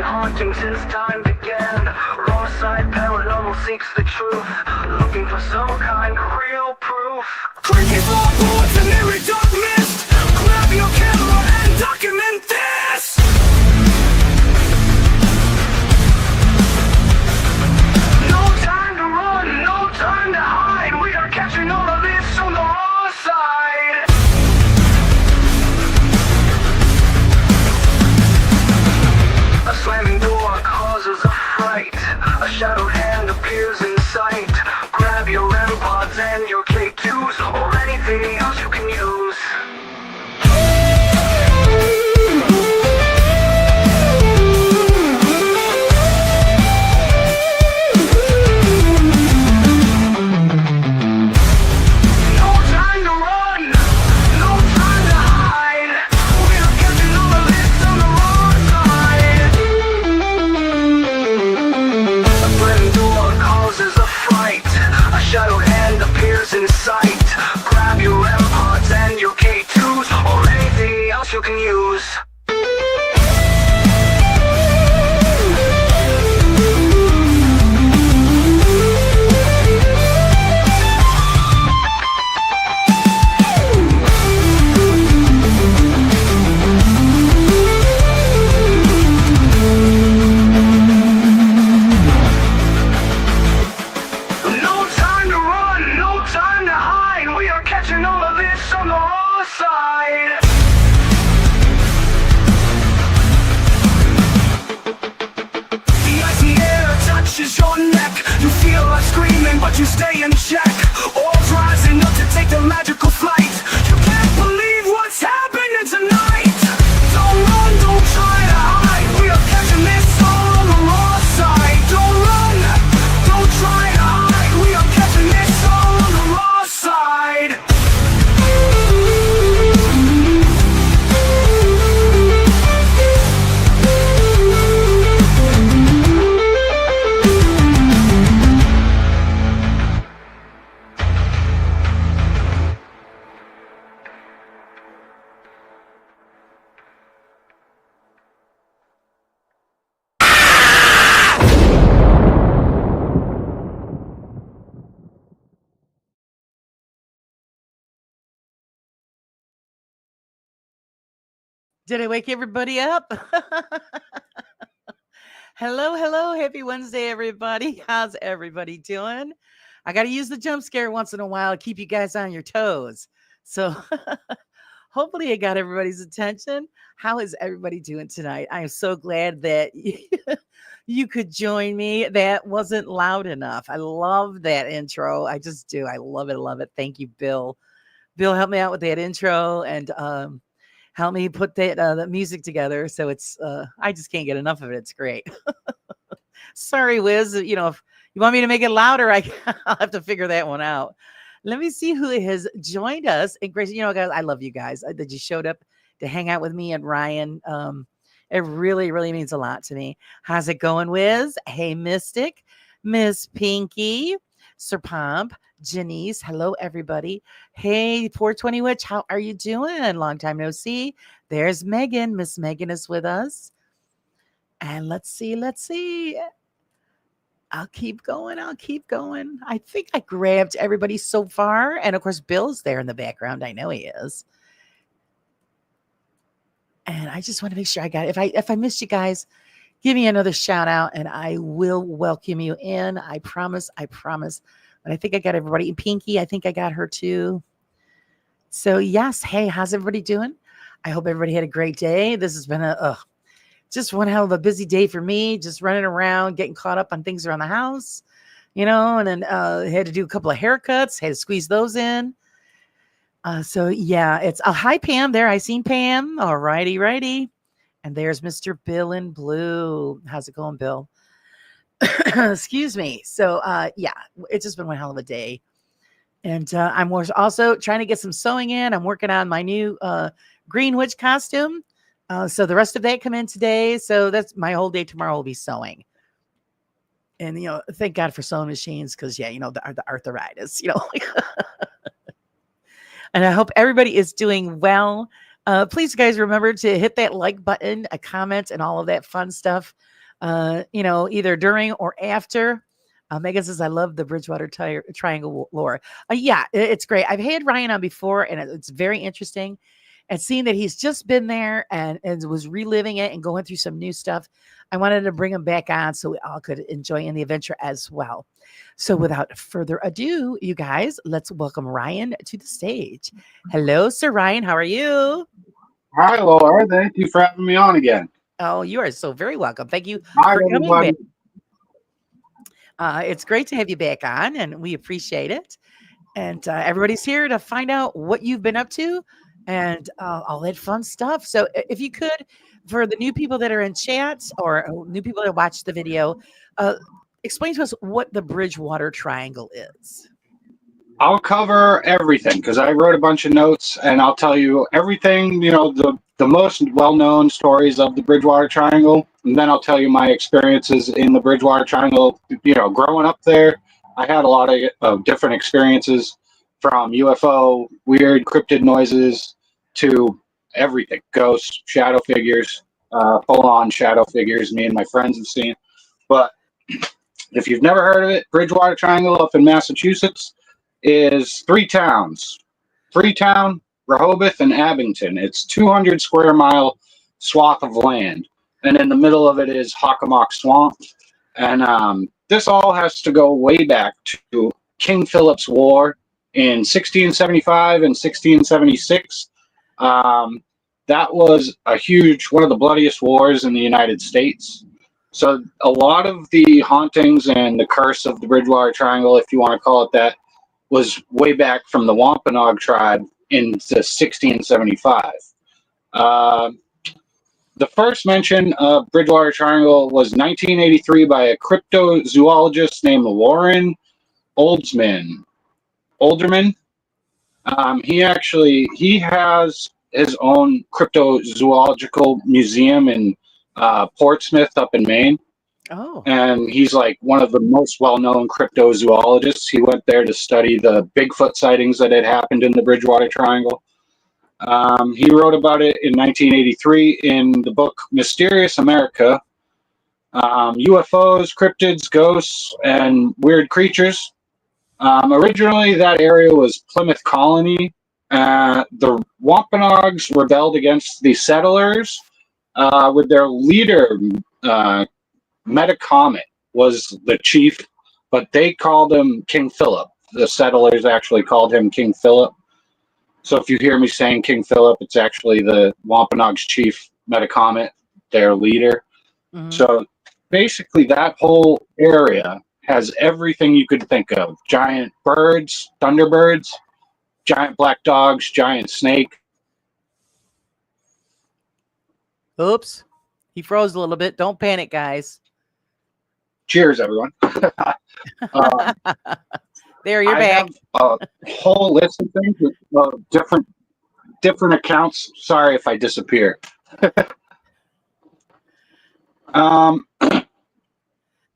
haunting since time began. Wrong side paranormal seeks the truth, looking for some kind of real proof. Creaky floorboards and eerie dark mist. Grab your camera and document this. No time to run, no time to hide. We are catching all of this on the raw side. A slamming door causes a fright. A shadow hand appears in sight. Grab your REM pods and your K2s, or anything else you can use. No time to run, no time to hide. We are catching all of this on the wrong side. A slamming door causes a fright. A shadow hand appears in sight. Grab your AirPods and your K2s, or anything else you can use. No time to run, no time to hide. We are catching all of this on the raw side. The icy air touches your neck. You feel like screaming, but you stay in check. All rising up to take the magical flight. You can't believe what's happening tonight. Don't run, don't try to hide. We are catching this all on the raw side. Don't run, don't try to hide. We are catching this all on the raw side. Did I wake everybody up? Hello, hello. Happy Wednesday, everybody. How's everybody doing? I got to use the jump scare once in a while to keep you guys on your toes. So hopefully I got everybody's attention. How is everybody doing tonight? I am so glad that you could join me. That wasn't loud enough. I love that intro. I just do. I love it. I love it. Thank you, Bill. Bill helped me out with that intro and help me put that music together. So it's I just can't get enough of it. It's great. Sorry, Wiz. You know, if you want me to make it louder, I'll have to figure that one out. Let me see who has joined us. And Grace, you know, guys, I love you guys that you showed up to hang out with me and Ryan. It really, really means a lot to me. How's it going, Wiz? Hey, Mystic, Miss Pinky, Sir Pomp, Janice. Hello, everybody. Hey, 420 Witch, how are you doing? Long time no see. There's Megan. Miss Megan is with us. And let's see. I'll keep going. I think I grabbed everybody so far. And of course, Bill's there in the background. I know he is. And I just want to make sure I got it. If I missed you guys, give me another shout out and I will welcome you in. I promise. But I think I got everybody. Pinky, I think I got her too. So yes. Hey, how's everybody doing? I hope everybody had a great day. This has been just one hell of a busy day for me, just running around, getting caught up on things around the house, you know, and then had to do a couple of haircuts, had to squeeze those in. So yeah, it's hi Pam there. I seen Pam. All righty. And there's Mr. Bill in blue. How's it going, Bill? Excuse me. So yeah, it's just been one hell of a day. And I'm also trying to get some sewing in. I'm working on my new Green Witch costume. So the rest of that come in today. So that's my whole day tomorrow will be sewing. And, you know, thank God for sewing machines because, yeah, you know, the arthritis, you know. And I hope everybody is doing well. Please, guys, remember to hit that like button, a comment, and all of that fun stuff. Either during or after. Megan says, I love the Bridgewater Triangle lore. Yeah, it's great. I've had Ryan on before, and it's very interesting. And seeing that he's just been there and was reliving it and going through some new stuff, I wanted to bring him back on so we all could enjoy in the adventure as well. So without further ado, you guys, let's welcome Ryan to the stage. Hello, Sir Ryan. How are you? Hi, Laura. Thank you for having me on again. Oh, you are so very welcome. Thank you Hi, for coming back. everybody. It's great to have you back on, and we appreciate it. And everybody's here to find out what you've been up to and all that fun stuff. So if you could, for the new people that are in chat or new people that watch the video, explain to us what the Bridgewater Triangle is. I'll cover everything because I wrote a bunch of notes, and I'll tell you everything, the most well-known stories of the Bridgewater Triangle, and then I'll tell you my experiences in the Bridgewater Triangle. Growing up there, I had a lot of different experiences, from UFO, weird cryptid noises, to everything, ghosts, shadow figures, full-on shadow figures me and my friends have seen. But if you've never heard of it, Bridgewater Triangle up in Massachusetts is 3 towns: Freetown, Rehoboth, and Abington. It's 200 square mile swath of land, and in the middle of it is Hockomock Swamp. And this all has to go way back to King Philip's War in 1675 and 1676. That was one of the bloodiest wars in the United States. So a lot of the hauntings and the curse of the Bridgewater Triangle, if you want to call it that, was way back from the Wampanoag tribe in 1675. The first mention of Bridgewater Triangle was 1983 by a cryptozoologist named Warren Olderman. He has his own cryptozoological museum in Portsmouth up in Maine. Oh. And he's like one of the most well-known cryptozoologists. He went there to study the Bigfoot sightings that had happened in the Bridgewater Triangle. He wrote about it in 1983 in the book Mysterious America, UFOs, Cryptids, Ghosts, and Weird Creatures. Originally, that area was Plymouth Colony. The Wampanoags rebelled against the settlers with their leader, Metacomet was the chief, but they called him King Philip. The settlers actually called him King Philip. So if you hear me saying King Philip, it's actually the Wampanoag's chief, Metacomet, their leader. Mm-hmm. So basically that whole area has everything you could think of: giant birds, thunderbirds, giant black dogs, giant snake. Oops. He froze a little bit. Don't panic, guys. Cheers, everyone. There, you're I back. have a whole list of things with different accounts. Sorry if I disappear. It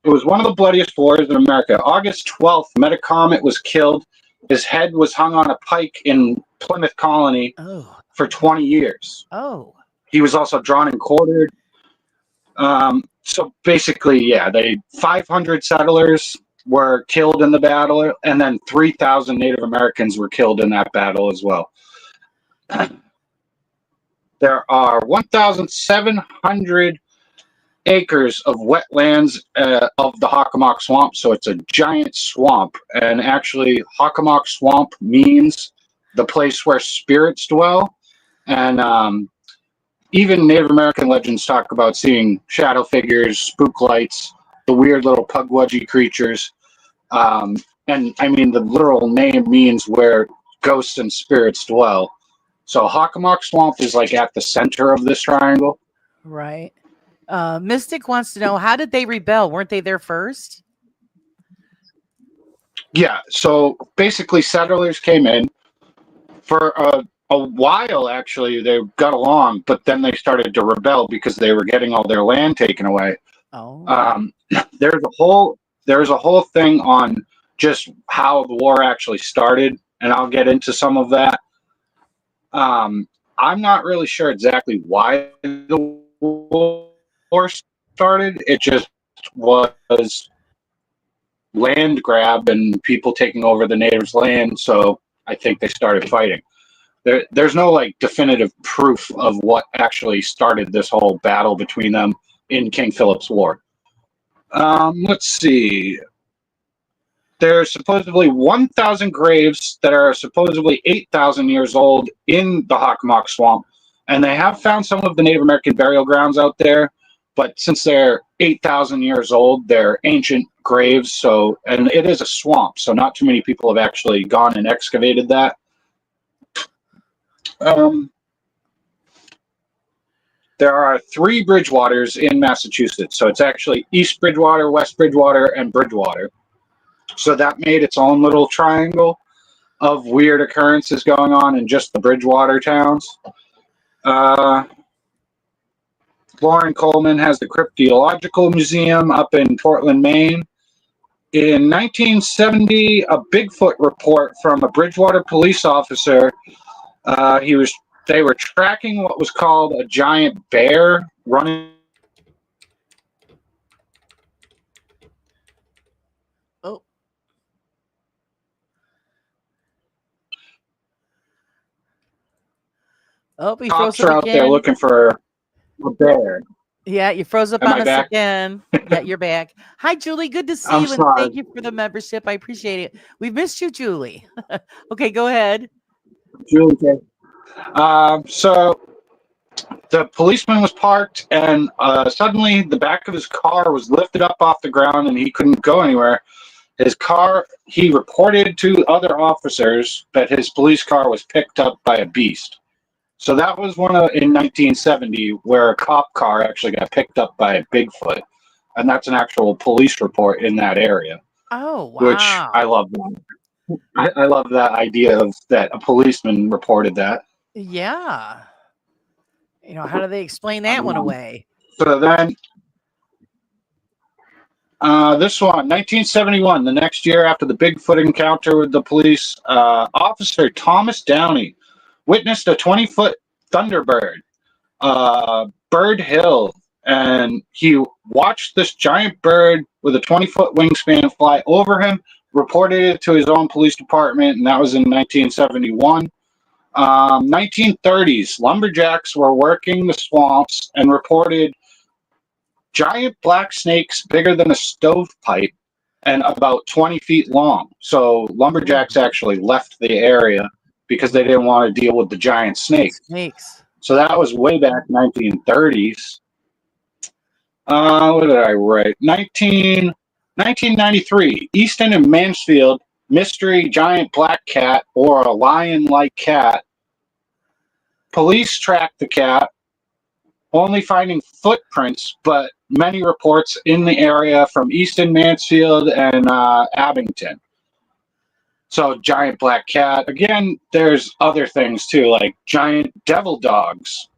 was one of the bloodiest wars in America. August 12th, Metacomet was killed. His head was hung on a pike in Plymouth Colony for 20 years. Oh. He was also drawn and quartered. So basically, 500 settlers were killed in the battle, and then 3,000 Native Americans were killed in that battle as well. There are 1,700 acres of wetlands of the Hockomock Swamp, so it's a giant swamp. And actually, Hockomock Swamp means the place where spirits dwell. And even Native American legends talk about seeing shadow figures, spook lights, the weird little pugwudgie creatures. And I mean, the literal name means where ghosts and spirits dwell. So Hockomock Swamp is like at the center of this triangle. Right. Mystic wants to know, how did they rebel? Weren't they there first? Yeah. So basically, settlers came in for a while. Actually, they got along, but then they started to rebel because they were getting all their land taken away. Oh. There's a whole thing on just how the war actually started, and I'll get into some of that. I'm not really sure exactly why the war started. It just was land grab and people taking over the natives' land. So I think they started fighting. There's no like definitive proof of what actually started this whole battle between them in King Philip's War. Let's see. There's supposedly 1,000 graves that are supposedly 8,000 years old in the Hockomock Swamp, and they have found some of the Native American burial grounds out there. But since they're 8,000 years old, they're ancient graves. So, and it is a swamp, so not too many people have actually gone and excavated that. There are 3 Bridgewaters in Massachusetts. So it's actually East Bridgewater, West Bridgewater, and Bridgewater. So that made its own little triangle of weird occurrences going on in just the Bridgewater towns. Lauren Coleman has the Cryptozoological Museum up in Portland, Maine. In 1970, a Bigfoot report from a Bridgewater police officer. They were tracking what was called a giant bear running. Oh, he Cops froze up are out there again. looking for a bear. Yeah, you froze up Am on I us back? again. Yeah, you're back. Hi, Julie. Good to see I'm you, and sorry. thank you for the membership. I appreciate it. We've missed you, Julie. Okay, go ahead. Julie. So the policeman was parked, and suddenly the back of his car was lifted up off the ground, and he couldn't go anywhere. His car, he reported to other officers that his police car was picked up by a beast. So that was in 1970 where a cop car actually got picked up by a Bigfoot, and that's an actual police report in that area. Oh, Which I wow. love that. I love that idea of that a policeman reported that. Yeah. How do they explain that one away? So then, this one, 1971, the next year after the Bigfoot encounter with the police, Officer Thomas Downey witnessed a 20-foot Thunderbird, Bird Hill, and he watched this giant bird with a 20-foot wingspan fly over him, reported it to his own police department, and that was in 1971. 1930s, lumberjacks were working the swamps and reported giant black snakes bigger than a stovepipe and about 20 feet long. So lumberjacks actually left the area because they didn't want to deal with the giant snakes. So that was way back 1930s. What did I write? 1993, Easton and Mansfield, mystery giant black cat or a lion-like cat. Police tracked the cat, only finding footprints, but many reports in the area from Easton, Mansfield, and Abington. So giant black cat. Again, there's other things too, like giant devil dogs.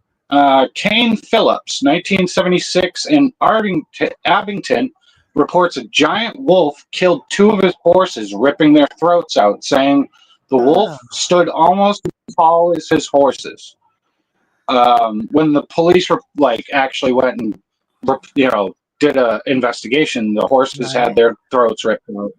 Kane Phillips, 1976, in Abington, reports a giant wolf killed 2 of his horses, ripping their throats out, saying the wolf stood almost as tall as his horses. When the police actually went and did an investigation, the horses had their throats ripped out,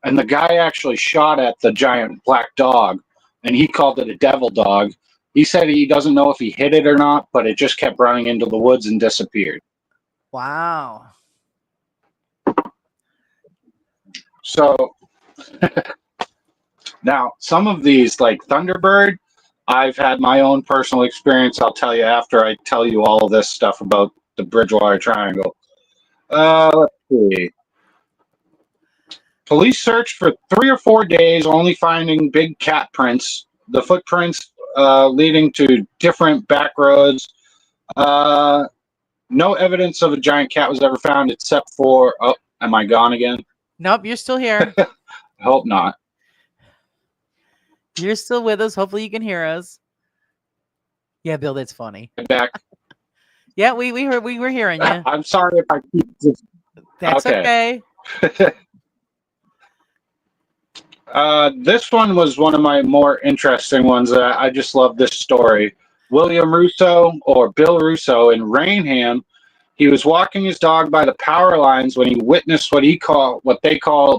and the guy actually shot at the giant black dog, and he called it a devil dog. He said he doesn't know if he hit it or not, but it just kept running into the woods and disappeared. Wow. So now some of these, like Thunderbird, I've had my own personal experience. I'll tell you after I tell you all of this stuff about the Bridgewater Triangle. Let's see. Police searched for 3 or 4 days, only finding big cat prints. The footprints leading to different back roads. No evidence of a giant cat was ever found except for... Oh, am I gone again? Nope, you're still here. I hope not. You're still with us. Hopefully you can hear us. Yeah, Bill, that's funny. Back. Yeah, we were hearing you. I'm sorry if I keep this. That's okay. This one was one of my more interesting ones. I just love this story. William Russo or Bill Russo in Rainham. He was walking his dog by the power lines when he witnessed what they call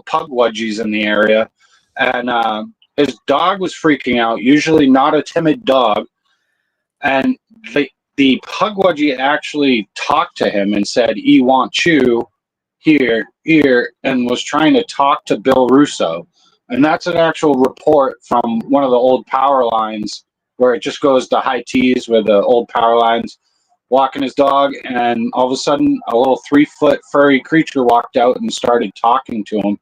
pugwudgies in the area, and his dog was freaking out. Usually not a timid dog, and the pugwudgie actually talked to him and said, "E want you here," and was trying to talk to Bill Russo, and that's an actual report from one of the old power lines where it just goes to high T's with the old power lines, walking his dog, and all of a sudden a little 3-foot furry creature walked out and started talking to him.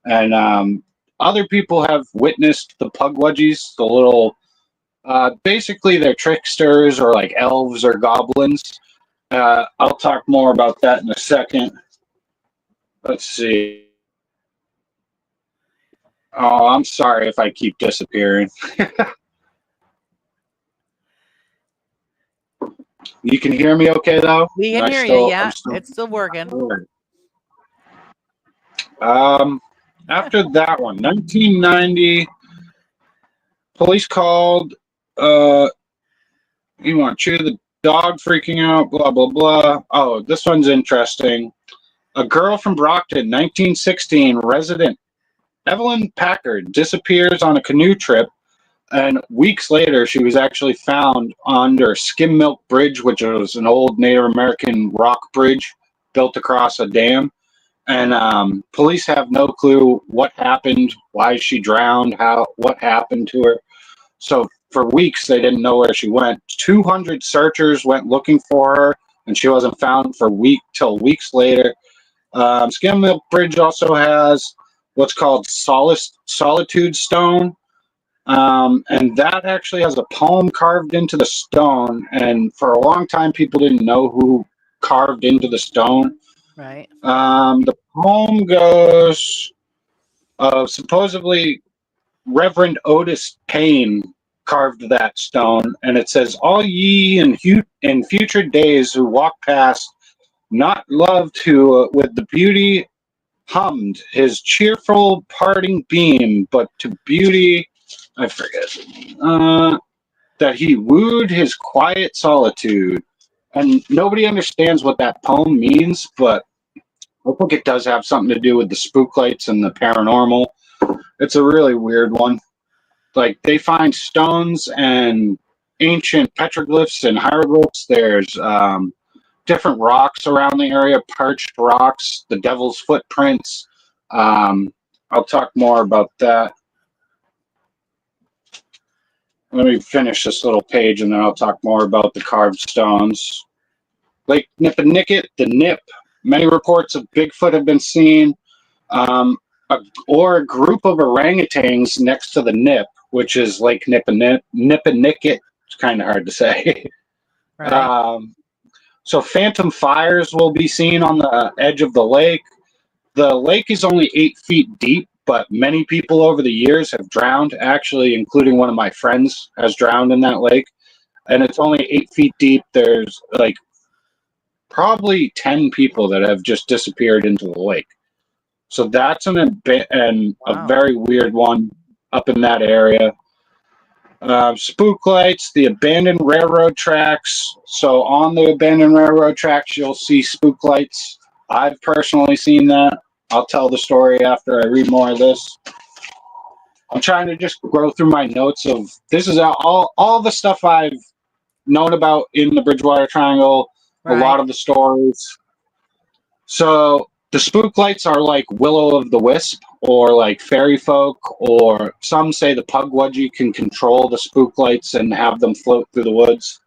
And other people have witnessed the pugwudgies, the little, basically they're tricksters or like elves or goblins. I'll talk more about that in a second. Let's see. Oh, I'm sorry if I keep disappearing. You can hear me okay, though? We can hear you. Yeah, it's still working. After that one, 1990, police called, you want to chew the dog freaking out, blah, blah, blah. Oh, this one's interesting. A girl from Brockton, 1916, resident Evelyn Packard disappears on a canoe trip, and weeks later, she was actually found under Skim Milk Bridge, which was an old Native American rock bridge built across a dam. And police have no clue what happened, why she drowned, what happened to her. So for weeks, they didn't know where she went. 200 searchers went looking for her, and she wasn't found till weeks later. Skim Milk Bridge also has what's called Solitude Stone. And that actually has a poem carved into the stone. And for a long time, people didn't know who carved into the stone. Right. The poem goes, supposedly Reverend Otis Payne carved that stone. And it says, "All ye in future days who walk past, not loved who with the beauty hummed his cheerful parting beam, but to beauty, I forget, that he wooed his quiet solitude." And nobody understands what that poem means, but I think it does have something to do with the spook lights and the paranormal. It's a really weird one. Like, they find stones and ancient petroglyphs and hieroglyphs. There's different rocks around the area, perched rocks, the devil's footprints. I'll talk more about that. Let me finish this little page, and then I'll talk more about the carved stones. Lake Nippanicket, the Nip. Many reports of Bigfoot have been seen, or a group of orangutans next to the Nip, which is Lake Nippanicket. It's kind of hard to say. Right. So phantom fires will be seen on the edge of the lake. The lake is only 8 feet deep, but many people over the years have drowned, actually, including one of my friends has drowned in that lake. And it's only 8 feet deep. There's like probably 10 people that have just disappeared into the lake. So that's a very weird one up in that area. Spook lights, the abandoned railroad tracks. So on the abandoned railroad tracks, you'll see spook lights. I've personally seen that. I'll tell the story after I read more of this. I'm trying to just go through my notes of this is all the stuff I've known about in the Bridgewater Triangle, a lot of the stories. So the spook lights are like Will o' the Wisp or like fairy folk, or some say the pugwudgie can control the spook lights and have them float through the woods.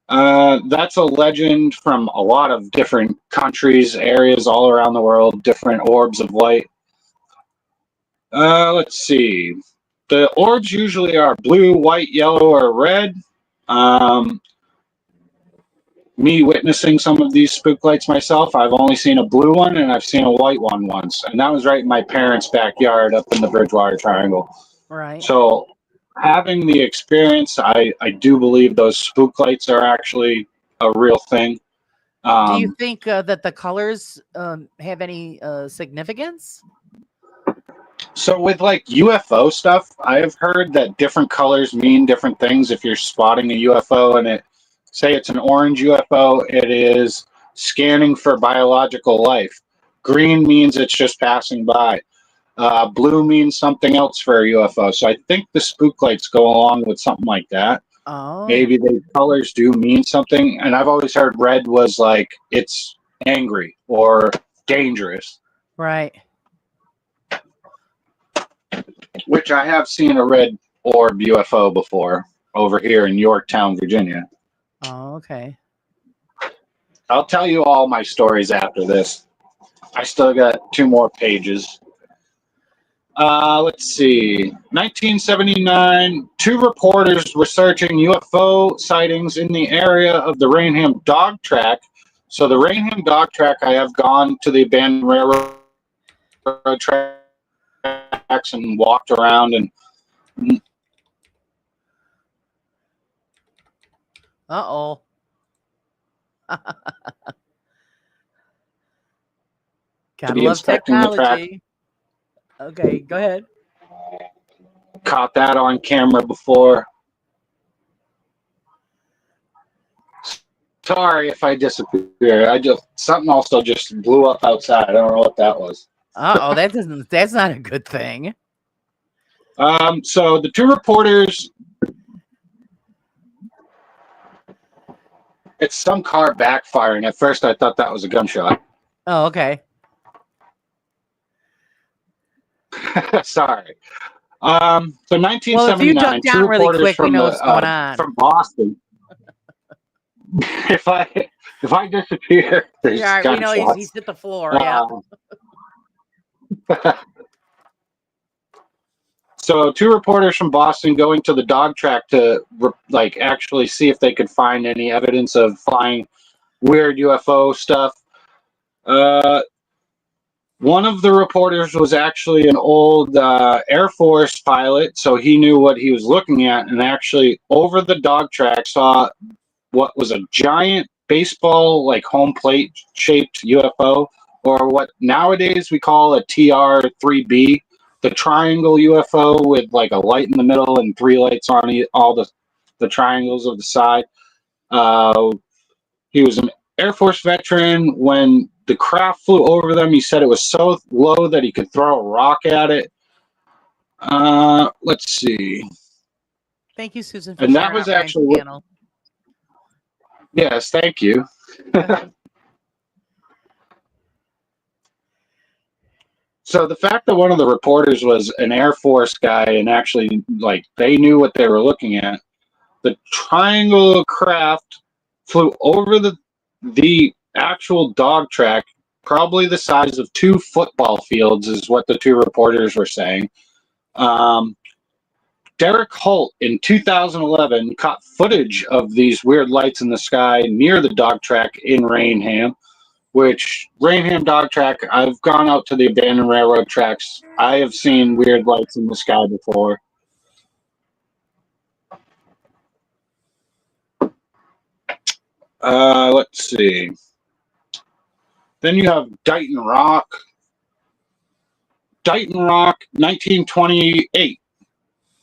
That's a legend from a lot of different countries, areas all around the world, different orbs of light. Let's see. The orbs usually are blue, white, yellow, or red. Me witnessing some of these spook lights myself, I've only seen a blue one and I've seen a white one once. And that was right in my parents' backyard up in the Bridgewater Triangle. Right. So having the experience, I do believe those spook lights are actually a real thing. Do you think that the colors have any significance? So with like UFO stuff, I have heard that different colors mean different things. If you're spotting a UFO and say it's an orange UFO, it is scanning for biological life. Green means it's just passing by. Blue means something else for a UFO. So I think the spook lights go along with something like that. Oh, Maybe the colors do mean something. And I've always heard red was like it's angry or dangerous, right. which I have seen a red orb UFO before over here in Yorktown, Virginia. Oh, okay. I'll tell you all my stories after this. I still got 2 more pages. Let's see. 1979, 2 reporters were searching UFO sightings in the area of the Rainham Dog Track. So the Rainham Dog Track, I have gone to the abandoned railroad tracks and walked around and Uh-oh. to Gotta be love inspecting the track. technology. Okay, go ahead. Caught that on camera before. Sorry if I disappear. Something also just blew up outside. I don't know what that was. Uh-oh, that's not a good thing. So the 2 reporters, it's some car backfiring. At first I thought that was a gunshot. Oh, okay. Sorry. So 1979, Well, if you duck 2 down really reporters quick, we from know what's going on. from Boston. if I disappear, there's Yeah, we know gunshots. he's hit the floor. Yeah. So 2 reporters from Boston going to the dog track to actually see if they could find any evidence of flying weird UFO stuff. One of the reporters was actually an old Air Force pilot, so he knew what he was looking at, and actually over the dog track saw what was a giant baseball home plate shaped UFO, or what nowadays we call a TR-3B, the triangle UFO with a light in the middle and 3 lights on all the triangles of the side. He was an Air Force veteran. When the craft flew over them, he said it was so low that he could throw a rock at it. Let's see. Thank you, Susan, for And that sharing was out Ryan's actually channel. Yes, thank you. So the fact that one of the reporters was an Air Force guy and actually they knew what they were looking at. The triangle craft flew over the actual dog track, probably the size of 2 football fields, is what the 2 reporters were saying. Derek Holt in 2011 caught footage of these weird lights in the sky near the dog track in Rainham, which Rainham Dog Track, I've gone out to the abandoned railroad tracks. I have seen weird lights in the sky before. Let's see. Then you have Dighton Rock. Dighton Rock, 1928.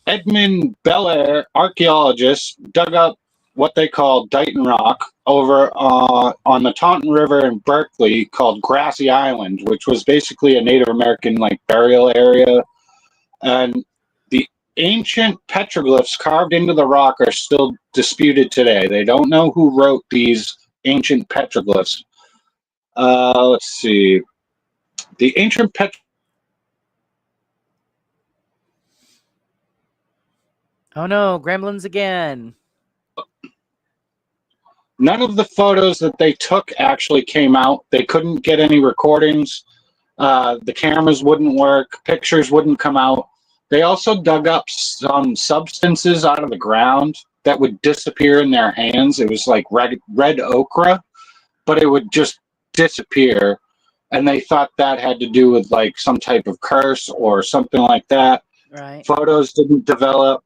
Edmund Belair, archaeologists, dug up what they call Dighton Rock over on the Taunton River in Berkeley, called Grassy Island, which was basically a Native American burial area. And the ancient petroglyphs carved into the rock are still disputed today. They don't know who wrote these ancient petroglyphs. Let's see. The ancient Oh no, gremlins again. None of the photos that they took actually came out. They couldn't get any recordings. The cameras wouldn't work. Pictures wouldn't come out. They also dug up some substances out of the ground that would disappear in their hands. It was like red ochre, but it would just disappear. And they thought that had to do with some type of curse or something like that. Right. Photos didn't develop.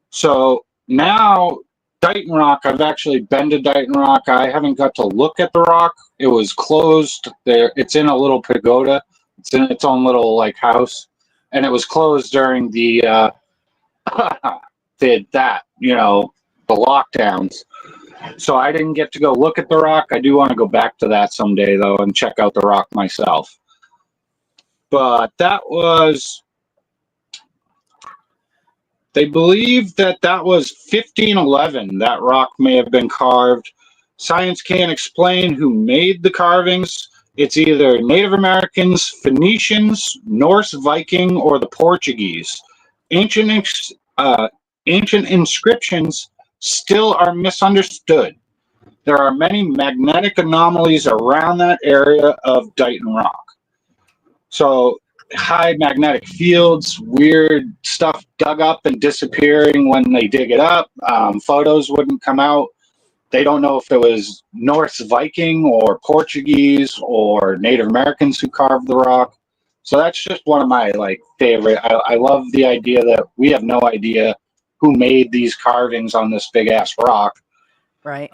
So now Dighton Rock, I've actually been to Dighton Rock. I haven't got to look at the rock. It was closed there. It's in a little pagoda. It's in its own little house. and it was closed during the the lockdowns. So I didn't get to go look at the rock. I do want to go back to that someday though and check out the rock myself. But that was, they believe that was 1511. That rock may have been carved. Science can't explain who made the carvings. It's either Native Americans, Phoenicians, Norse Viking, or the Portuguese. Ancient inscriptions still are misunderstood. There are many magnetic anomalies around that area of Dighton Rock. So high magnetic fields, weird stuff dug up and disappearing when they dig it up. Photos wouldn't come out. They don't know if it was Norse Viking or Portuguese or Native Americans who carved the rock. So that's just one of my favorite. I love the idea that we have no idea who made these carvings on this big ass rock. Right.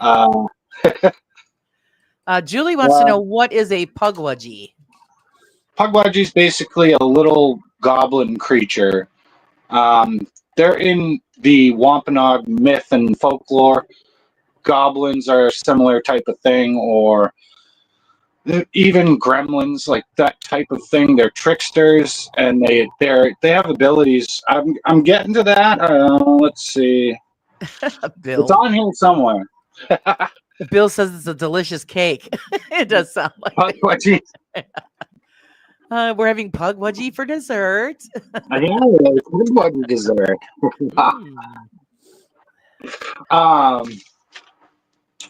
Julie wants to know, what is a pugwudgie? Pugwudgie is basically a little goblin creature. They're in the Wampanoag myth and folklore. Goblins are a similar type of thing, or even gremlins, like that type of thing. They're tricksters, and they have abilities. I'm getting to that. Let's see. Bill. It's on here somewhere. Bill says it's a delicious cake. It does sound like Pugwudgie. We're having pugwudgie for dessert. I know, Pugwudgie dessert.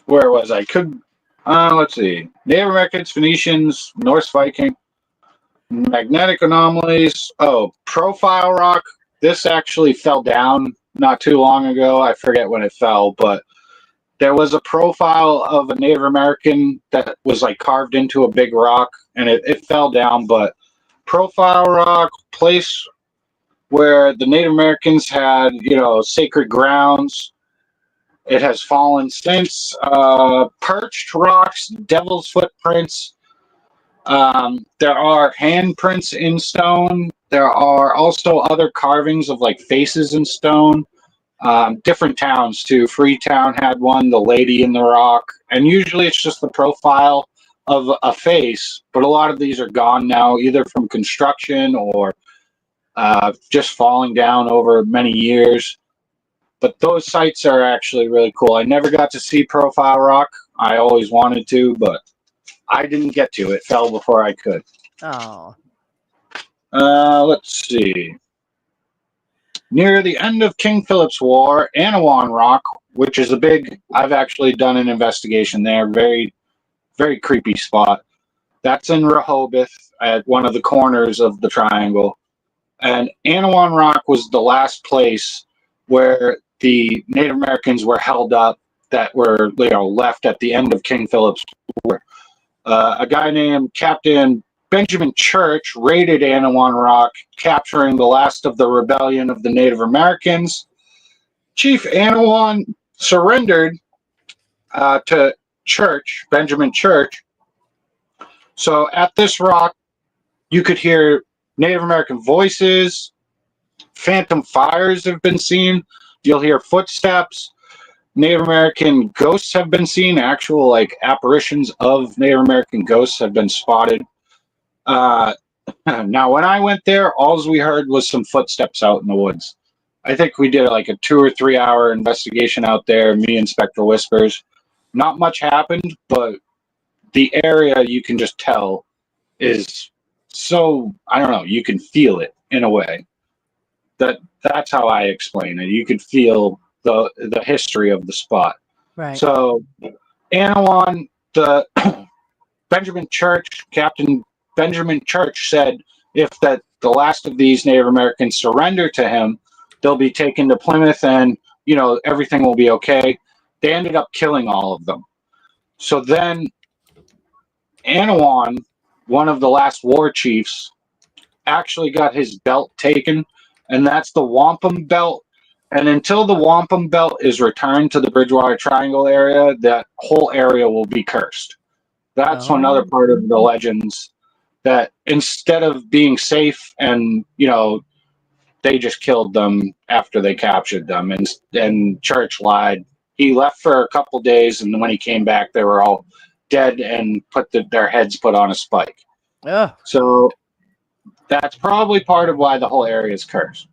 Where was I? Let's see. Native Americans, Phoenicians, Norse Viking, magnetic anomalies. Oh, profile rock. This actually fell down not too long ago. I forget when it fell, but there was a profile of a Native American that was carved into a big rock, and it fell down. But profile rock, place where the Native Americans had, sacred grounds. It has fallen since. Perched rocks, devil's footprints. There are handprints in stone. There are also other carvings of faces in stone. Different towns too. Freetown had one, the lady in the rock. And usually it's just the profile of a face. But a lot of these are gone now, either from construction or just falling down over many years. But those sites are actually really cool. I never got to see Profile Rock. I always wanted to, but I didn't get to. It fell before I could. Oh. Let's see. Near the end of King Philip's War, Anawan Rock, which is I've actually done an investigation there. Very, very creepy spot. That's in Rehoboth at one of the corners of the triangle. And Anawan Rock was the last place where the Native Americans were held up that were left at the end of King Philip's War. A guy named Captain Benjamin Church raided Anawan Rock, capturing the last of the rebellion of the Native Americans. Chief Anawan surrendered to Benjamin Church. So at this rock, you could hear Native American voices. Phantom fires have been seen. You'll hear footsteps. Native American ghosts have been seen. Actual apparitions of Native American ghosts have been spotted. Now, when I went there, all we heard was some footsteps out in the woods. I think we did a 2 or 3 hour investigation out there, me and Spectral Whispers. Not much happened, but the area, you can just tell, is so, I don't know, you can feel it in a way. That's how I explain it. You could feel the history of the spot. Right. So Anawan, the Benjamin Church, Captain Benjamin Church said if the last of these Native Americans surrender to him, they'll be taken to Plymouth and, everything will be okay. They ended up killing all of them. So then Anawan, one of the last war chiefs, actually got his belt taken, and that's the wampum belt. And until the wampum belt is returned to the Bridgewater Triangle area, that whole area will be cursed. That's another part of the legends that instead of being safe and, they just killed them after they captured them, and Church lied. He left for a couple days, and when he came back, they were all dead and their heads put on a spike. Oh, So that's probably part of why the whole area is cursed.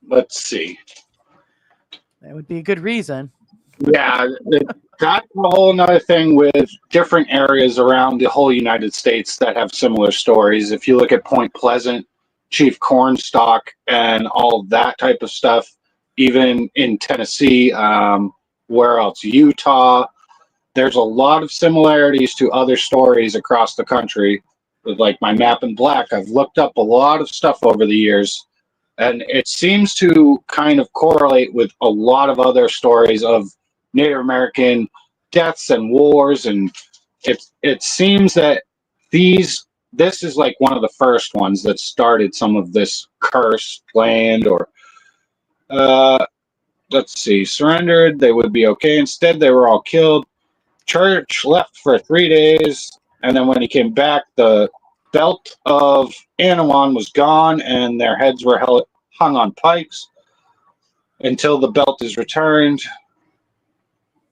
Let's see. that would be a good reason. Yeah, that's a whole nother thing with different areas around the whole United States that have similar stories. If you look at Point Pleasant, Chief Cornstalk, and all of that type of stuff, even in Tennessee, where else? Utah. There's a lot of similarities to other stories across the country. With like my map in black, I've looked up a lot of stuff over the years, and it seems to kind of correlate with a lot of other stories of Native American deaths and wars, and it seems that this is like one of the first ones that started some of this cursed land. Or let's see, surrendered, they would be okay. Instead, they were all killed. Church left for 3 days, and then when he came back, the belt of Anawan was gone, and their heads were hung on pikes. Until the belt is returned,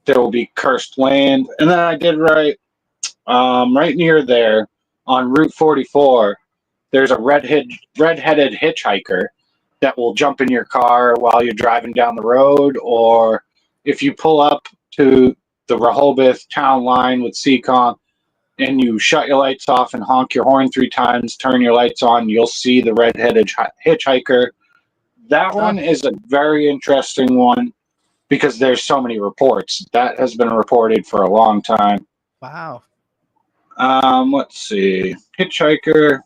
there will be cursed land. And then I did write, right near there on Route 44, there's a redheaded hitchhiker that will jump in your car while you're driving down the road, or if you pull up to the Rehoboth town line with Seacon and you shut your lights off and honk your horn 3 times, turn your lights on, you'll see the redheaded hitchhiker. That one is a very interesting one because there's so many reports. That has been reported for a long time. Wow. Let's see. Hitchhiker.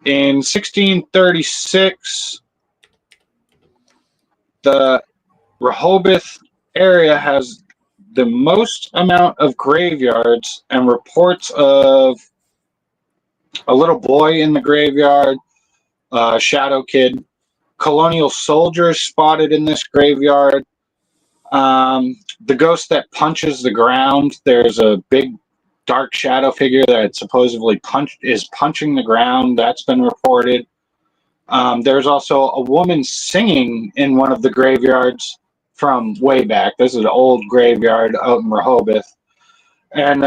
In 1636, the Rehoboth area has the most amount of graveyards and reports of a little boy in the graveyard, shadow kid, colonial soldiers spotted in this graveyard, the ghost that punches the ground. There's a big dark shadow figure that supposedly is punching the ground. That's been reported. There's also a woman singing in one of the graveyards from way back. This is an old graveyard out in Rehoboth. And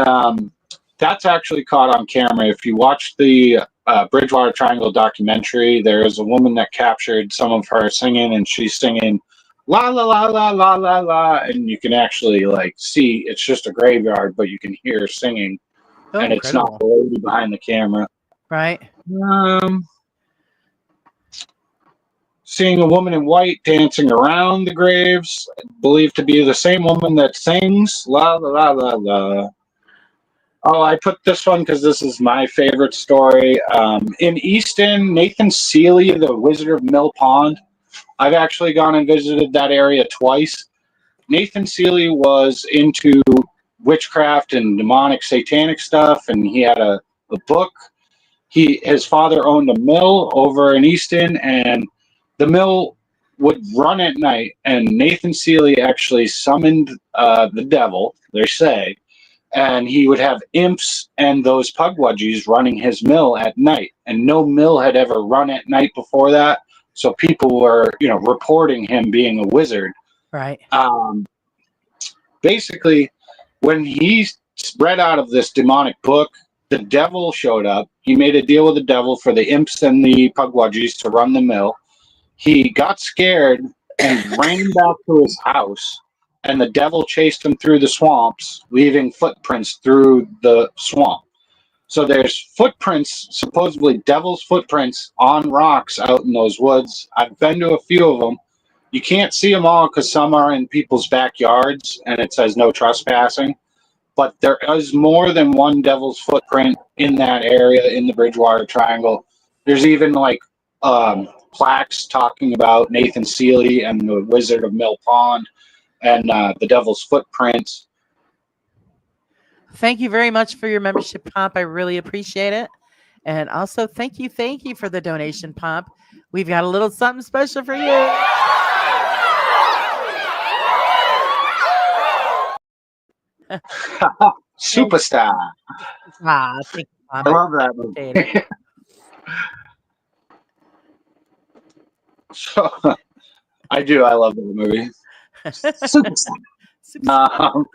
that's actually caught on camera. If you watch the Bridgewater Triangle documentary, there is a woman that captured some of her singing, and she's singing la la la la la la la, and you can actually like see it's just a graveyard, but you can hear her singing, and it's not the lady behind the camera. Right. Seeing a woman in white dancing around the graves, believed to be the same woman that sings la la la la la. Oh, I put this one because this is my favorite story. In Easton, Nathan Seeley, the Wizard of Mill Pond. I've actually gone and visited that area twice. Nathan Seeley was into witchcraft and demonic satanic stuff, and he had a book. His father owned a mill over in Easton, and the mill would run at night, and Nathan Seeley actually summoned the devil, they say, and he would have imps and those pugwudgies running his mill at night, and no mill had ever run at night before that. So people were, reporting him being a wizard. Right. Basically, when he read out of this demonic book, the devil showed up. He made a deal with the devil for the imps and the pugwudgies to run the mill. He got scared and ran back to his house, and the devil chased him through the swamps, leaving footprints through the swamp. So there's footprints, supposedly devil's footprints on rocks out in those woods. I've been to a few of them. You can't see them all because some are in people's backyards and it says no trespassing. But there is more than one devil's footprint in that area in the Bridgewater Triangle. There's even like plaques talking about Nathan Seeley and the Wizard of Mill Pond and the devil's footprints. Thank you very much for your membership, Pomp. I really appreciate it. And also, thank you for the donation, Pomp. We've got a little something special for you. Superstar. Thank you, I Mom. love that Appreciate it. movie. So, I do. I love that movie. Superstar. Super- Um,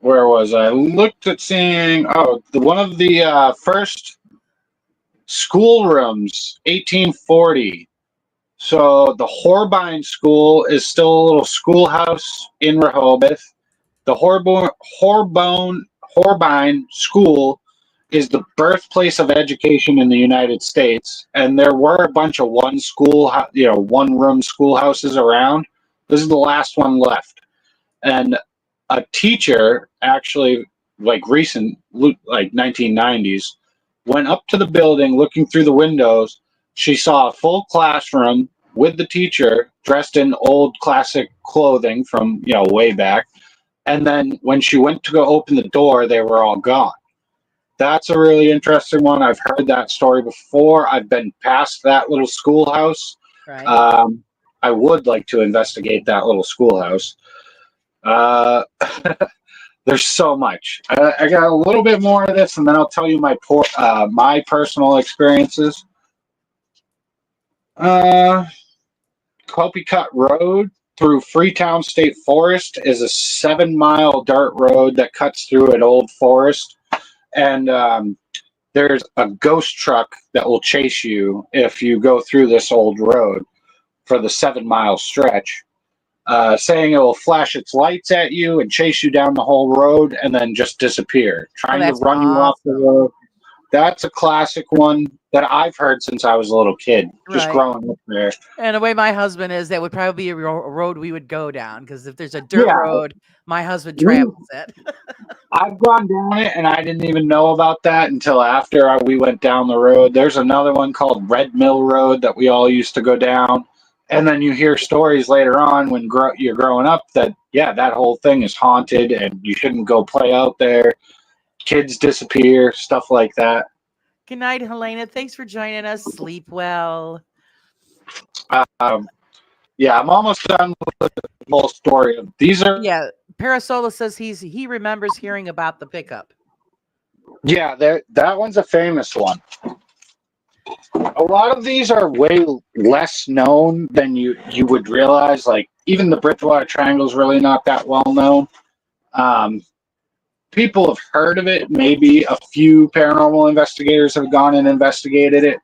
where was I? Looked at seeing. Oh, one of the first schoolrooms, 1840. So the Horbein School is still a little schoolhouse in Rehoboth. The Horbein School is the birthplace of education in the United States, and there were a bunch of one room schoolhouses around. This is the last one left, and a teacher actually, like 1990s, went up to the building looking through the windows. She saw a full classroom with the teacher dressed in old classic clothing from way back, and then when she went to go open the door, they were all gone. That's a really interesting one. I've heard that story before. I've been past that little schoolhouse. Right. um, I would like to investigate that little schoolhouse. uh, there's so much. I got a little bit more of this, and then I'll tell you my personal experiences. Uh, Kopi Cut Road through Freetown State Forest is a 7-mile dirt road that cuts through an old forest, and there's a ghost truck that will chase you if you go through this old road for the 7-mile stretch. Saying it will flash its lights at you and chase you down the whole road and then just disappear, Oh, trying to that's run you off the awesome. road. That's a classic one that I've heard since I was a little kid, just Right. growing up there. And the way my husband is, that would probably be a road we would go down, because if there's a dirt Yeah, road, my husband we, travels it. I've gone down it and I didn't even know about that until after we went down the road. There's another one called Red Mill Road that we all used to go down. And then you hear stories later on when you're growing up that, yeah, that whole thing is haunted and you shouldn't go play out there. Kids disappear, stuff like that. Good night, Helena. Thanks for joining us. Sleep well. Um, yeah, I'm almost done with the whole story. These are, Yeah, Parasola says he remembers hearing about the pickup. yeah, that one's a famous one. A lot of these are way less known than you would realize. Like even the Bridgewater Triangle is really not that well known. Um, People have heard of it. Maybe a few paranormal investigators have gone and investigated it.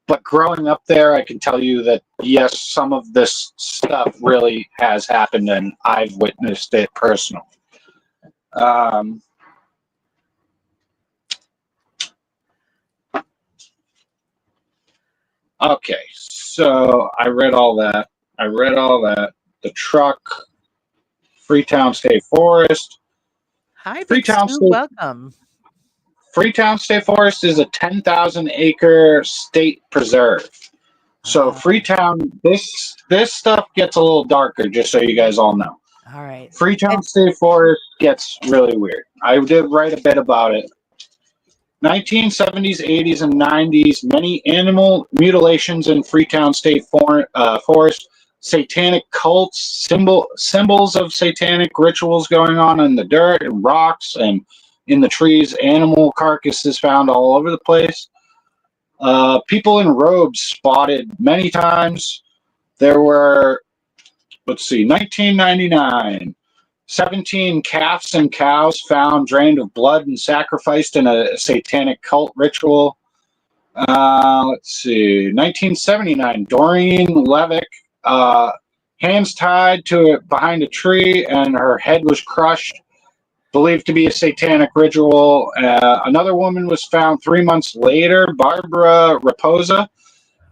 But growing up there, I can tell you that yes, some of this stuff really has happened, and I've witnessed it personally. Um, okay, so I read all that. The truck, Freetown State Forest. Hi, Big Freetown Stu. State Welcome. Freetown State Forest is a 10,000-acre state preserve. So Freetown, this stuff gets a little darker, just so you guys all know. All right. Freetown And State Forest gets really weird. I did write a bit about it. 1970s, 80s, and 90s, many animal mutilations in Freetown State Forest, satanic cults, symbols of satanic rituals going on in the dirt and rocks and in the trees, animal carcasses found all over the place. People in robes spotted many times. There were, 1999, 17 calves and cows found drained of blood and sacrificed in a satanic cult ritual. 1979, Doreen Levick, hands tied to behind a tree and her head was crushed, believed to be a satanic ritual. Another woman was found 3 months later, Barbara Raposa,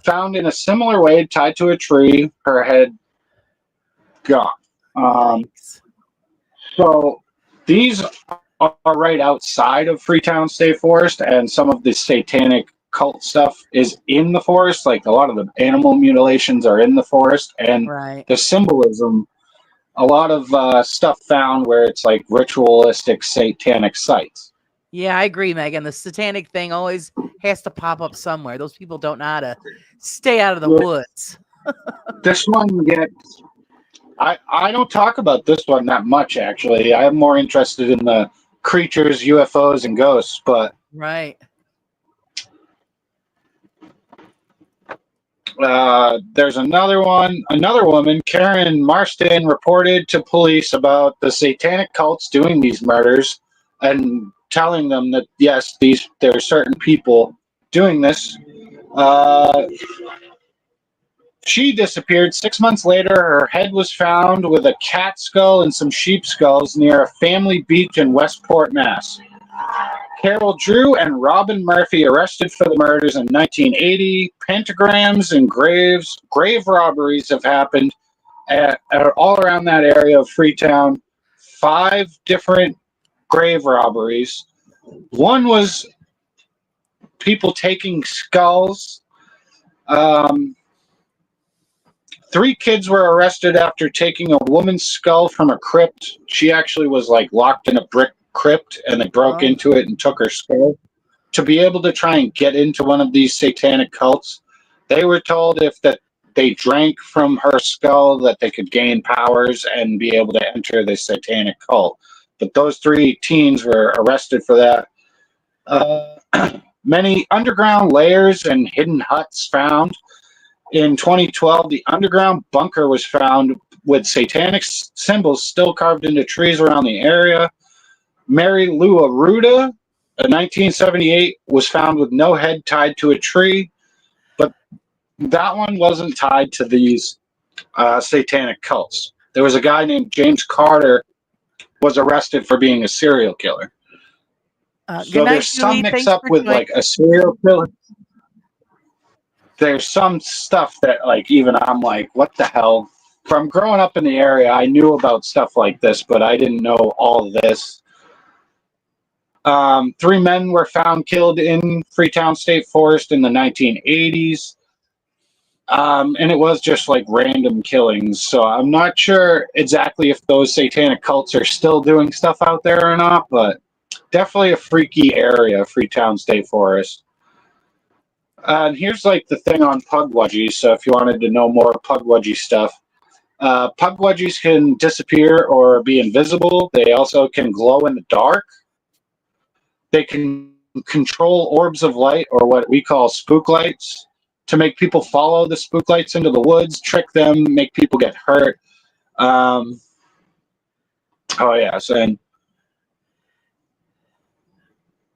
found in a similar way, tied to a tree, her head gone. yikes. So these are right outside of Freetown State Forest, and some of the satanic cult stuff is in the forest. Like a lot of the animal mutilations are in the forest, and Right. the symbolism, a lot of stuff found where it's like ritualistic satanic sites. Yeah, I agree, Megan. The satanic thing always has to pop up somewhere. Those people don't know how to stay out of the woods. This one gets, I don't talk about this one that much, actually. I'm more interested in the creatures, UFOs, and ghosts. But Right. there's another one. Another woman, Karen Marston, reported to police about the satanic cults doing these murders and telling them that, yes, there are certain people doing this. She disappeared. 6 months later, her head was found with a cat skull and some sheep skulls near a family beach in Westport, Mass. Carol Drew and Robin Murphy arrested for the murders in 1980. Pentagrams and grave robberies have happened all around that area of Freetown. 5 different grave robberies. One was people taking skulls. 3 kids were arrested after taking a woman's skull from a crypt. She actually was like locked in a brick crypt, and they broke into it and took her skull. To be able to try and get into one of these satanic cults, they were told if that they drank from her skull that they could gain powers and be able to enter the satanic cult. But those 3 teens were arrested for that. Many underground layers and hidden huts found. In 2012, the underground bunker was found with satanic symbols still carved into trees around the area. Mary Lou Aruda, in 1978, was found with no head tied to a tree, but that one wasn't tied to these satanic cults. There was a guy named James Carter was arrested for being a serial killer. So there's some mix-up with like a serial killer. There's some stuff that like even I'm like, what the hell? From growing up in the area, I knew about stuff like this, but I didn't know all of this. 3 men were found killed in Freetown State Forest in the 1980s. And it was just like random killings. So I'm not sure exactly if those satanic cults are still doing stuff out there or not, but definitely a freaky area, Freetown State Forest. And here's like the thing on pugwudgies. So if you wanted to know more pugwudgie stuff, pugwudgies can disappear or be invisible. They also can glow in the dark. They can control orbs of light, or what we call spook lights, to make people follow the spook lights into the woods, trick them, make people get hurt. And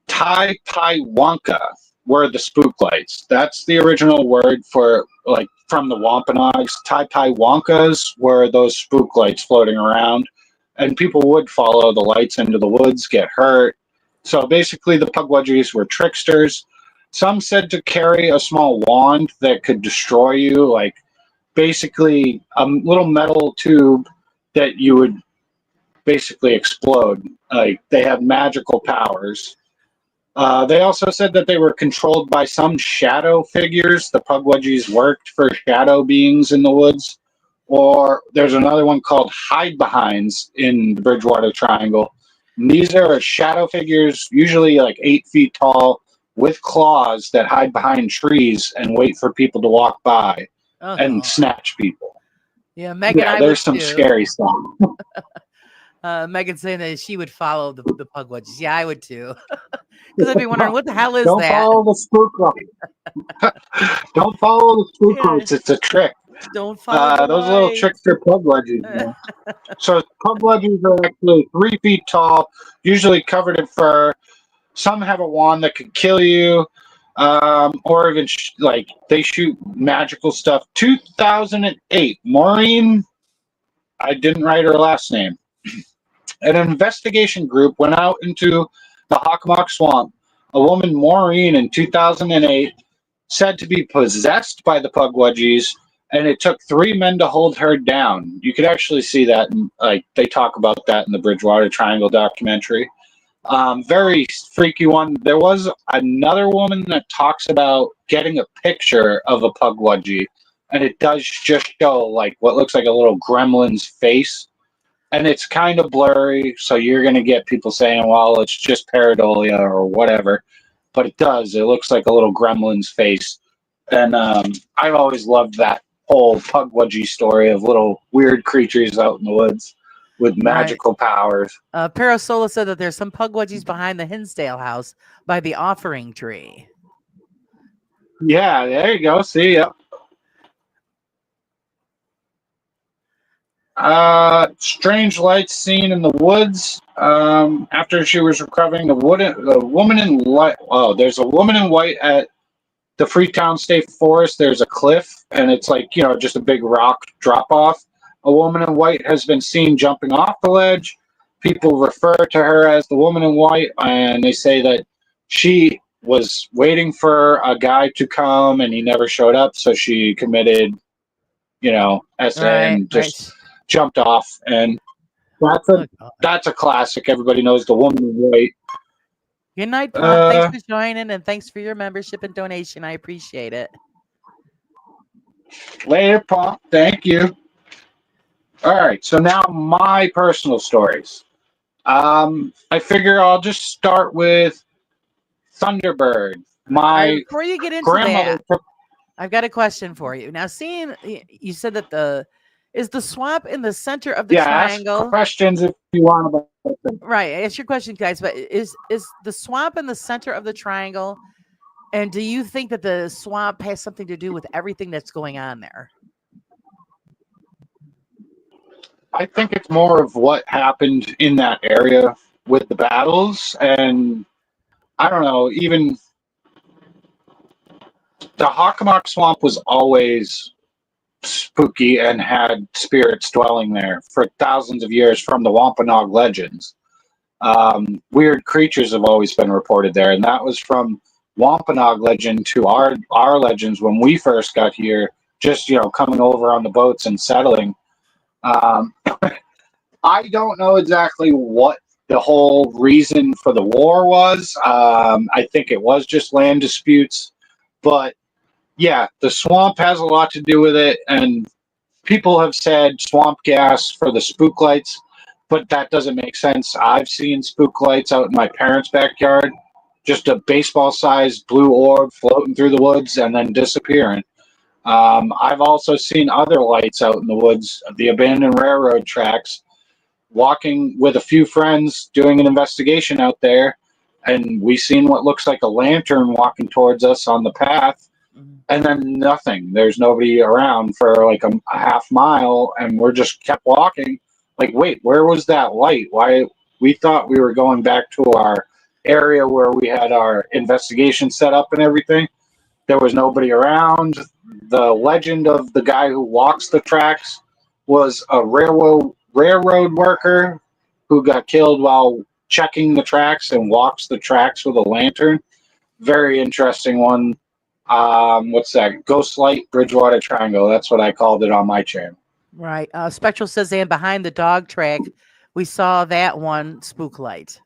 Tai Pai Wonka were the spook lights. That's the original word for, like, from the Wampanoags. Tai Pai Wonkas were those spook lights floating around, and people would follow the lights into the woods, get hurt. So basically, the pugwudgies were tricksters. Some said to carry a small wand that could destroy you, like basically a little metal tube that you would basically explode. Like they have magical powers. They also said that they were controlled by some shadow figures. The pugwudgies worked for shadow beings in the woods. Or there's another one called hide behinds in the Bridgewater Triangle. And these are shadow figures, usually like 8 feet tall, with claws that hide behind trees and wait for people to walk by and snatch people. Yeah, Megan. Yeah, there's some scary stuff. Megan saying that she would follow the pugwudgies. Yeah, I would too. Because I'd be wondering, what the hell is Don't that? follow the spook lights. Don't follow the spook lights. It's a trick. Don't follow those little trickster pugwudgies. So pugwudgies are actually 3 feet tall, usually covered in fur. Some have a wand that could kill you, or even like they shoot magical stuff. 2008, Maureen, I didn't write her last name. An investigation group went out into the Hockomock Swamp. A woman, Maureen, in 2008, said to be possessed by the pugwudgies, and it took 3 men to hold her down. You could actually see that, like they talk about that in the Bridgewater Triangle documentary. Very freaky one. There was another woman that talks about getting a picture of a pugwudgie, and it does just show like what looks like a little gremlin's face, and it's kind of blurry, so you're going to get people saying, well, it's just pareidolia or whatever, but it looks like a little gremlin's face. And I've always loved that whole pugwudgie story of little weird creatures out in the woods with magical powers. Parasola said that there's some pugwudgies behind the Hinsdale house by the offering tree. Yeah, there you go. See, yep. Strange lights seen in the woods. After she was recovering, the woman in white. Oh, there's a woman in white at the Freetown State Forest. There's a cliff, and it's like, just a big rock drop off. A woman in white has been seen jumping off the ledge. People refer to her as the woman in white, and they say that she was waiting for a guy to come, and he never showed up, so she committed, SA and just jumped off. And that's a classic. Everybody knows the woman in white. Good night, Plum. Thanks for joining, and thanks for your membership and donation. I appreciate it. Later, Plum. Thank you. All right, so now my personal stories. I figure I'll just start with Thunderbird. Before you get into that, I've got a question for you. Now, seeing you said that is the swamp in the center of the triangle? Ask questions if you want about it. Right, ask your question, guys. But is the swamp in the center of the triangle? And do you think that the swamp has something to do with everything that's going on there? I think it's more of what happened in that area with the battles, and I don't know, even the Hockomock Swamp was always spooky and had spirits dwelling there for thousands of years from the Wampanoag legends. Weird creatures have always been reported there, and that was from Wampanoag legend to our legends when we first got here, just coming over on the boats and settling. I don't know exactly what the whole reason for the war was. I think it was just land disputes, but yeah, the swamp has a lot to do with it, and people have said swamp gas for the spook lights, but that doesn't make sense. I've seen spook lights out in my parents' backyard, just a baseball-sized blue orb floating through the woods and then disappearing. I've also seen other lights out in the woods, the abandoned railroad tracks, walking with a few friends doing an investigation out there, and we seen what looks like a lantern walking towards us on the path, and then nothing. There's nobody around for like a half mile, and we're just kept walking. Like, wait, where was that light? Why? We thought we were going back to our area where we had our investigation set up and everything. There was nobody around. The legend of the guy who walks the tracks was a railroad worker who got killed while checking the tracks and walks the tracks with a lantern. Very interesting one. What's that? Ghost Light Bridgewater Triangle. That's what I called it on my channel. Right. Spectral says, and behind the dog track, we saw that one spook light.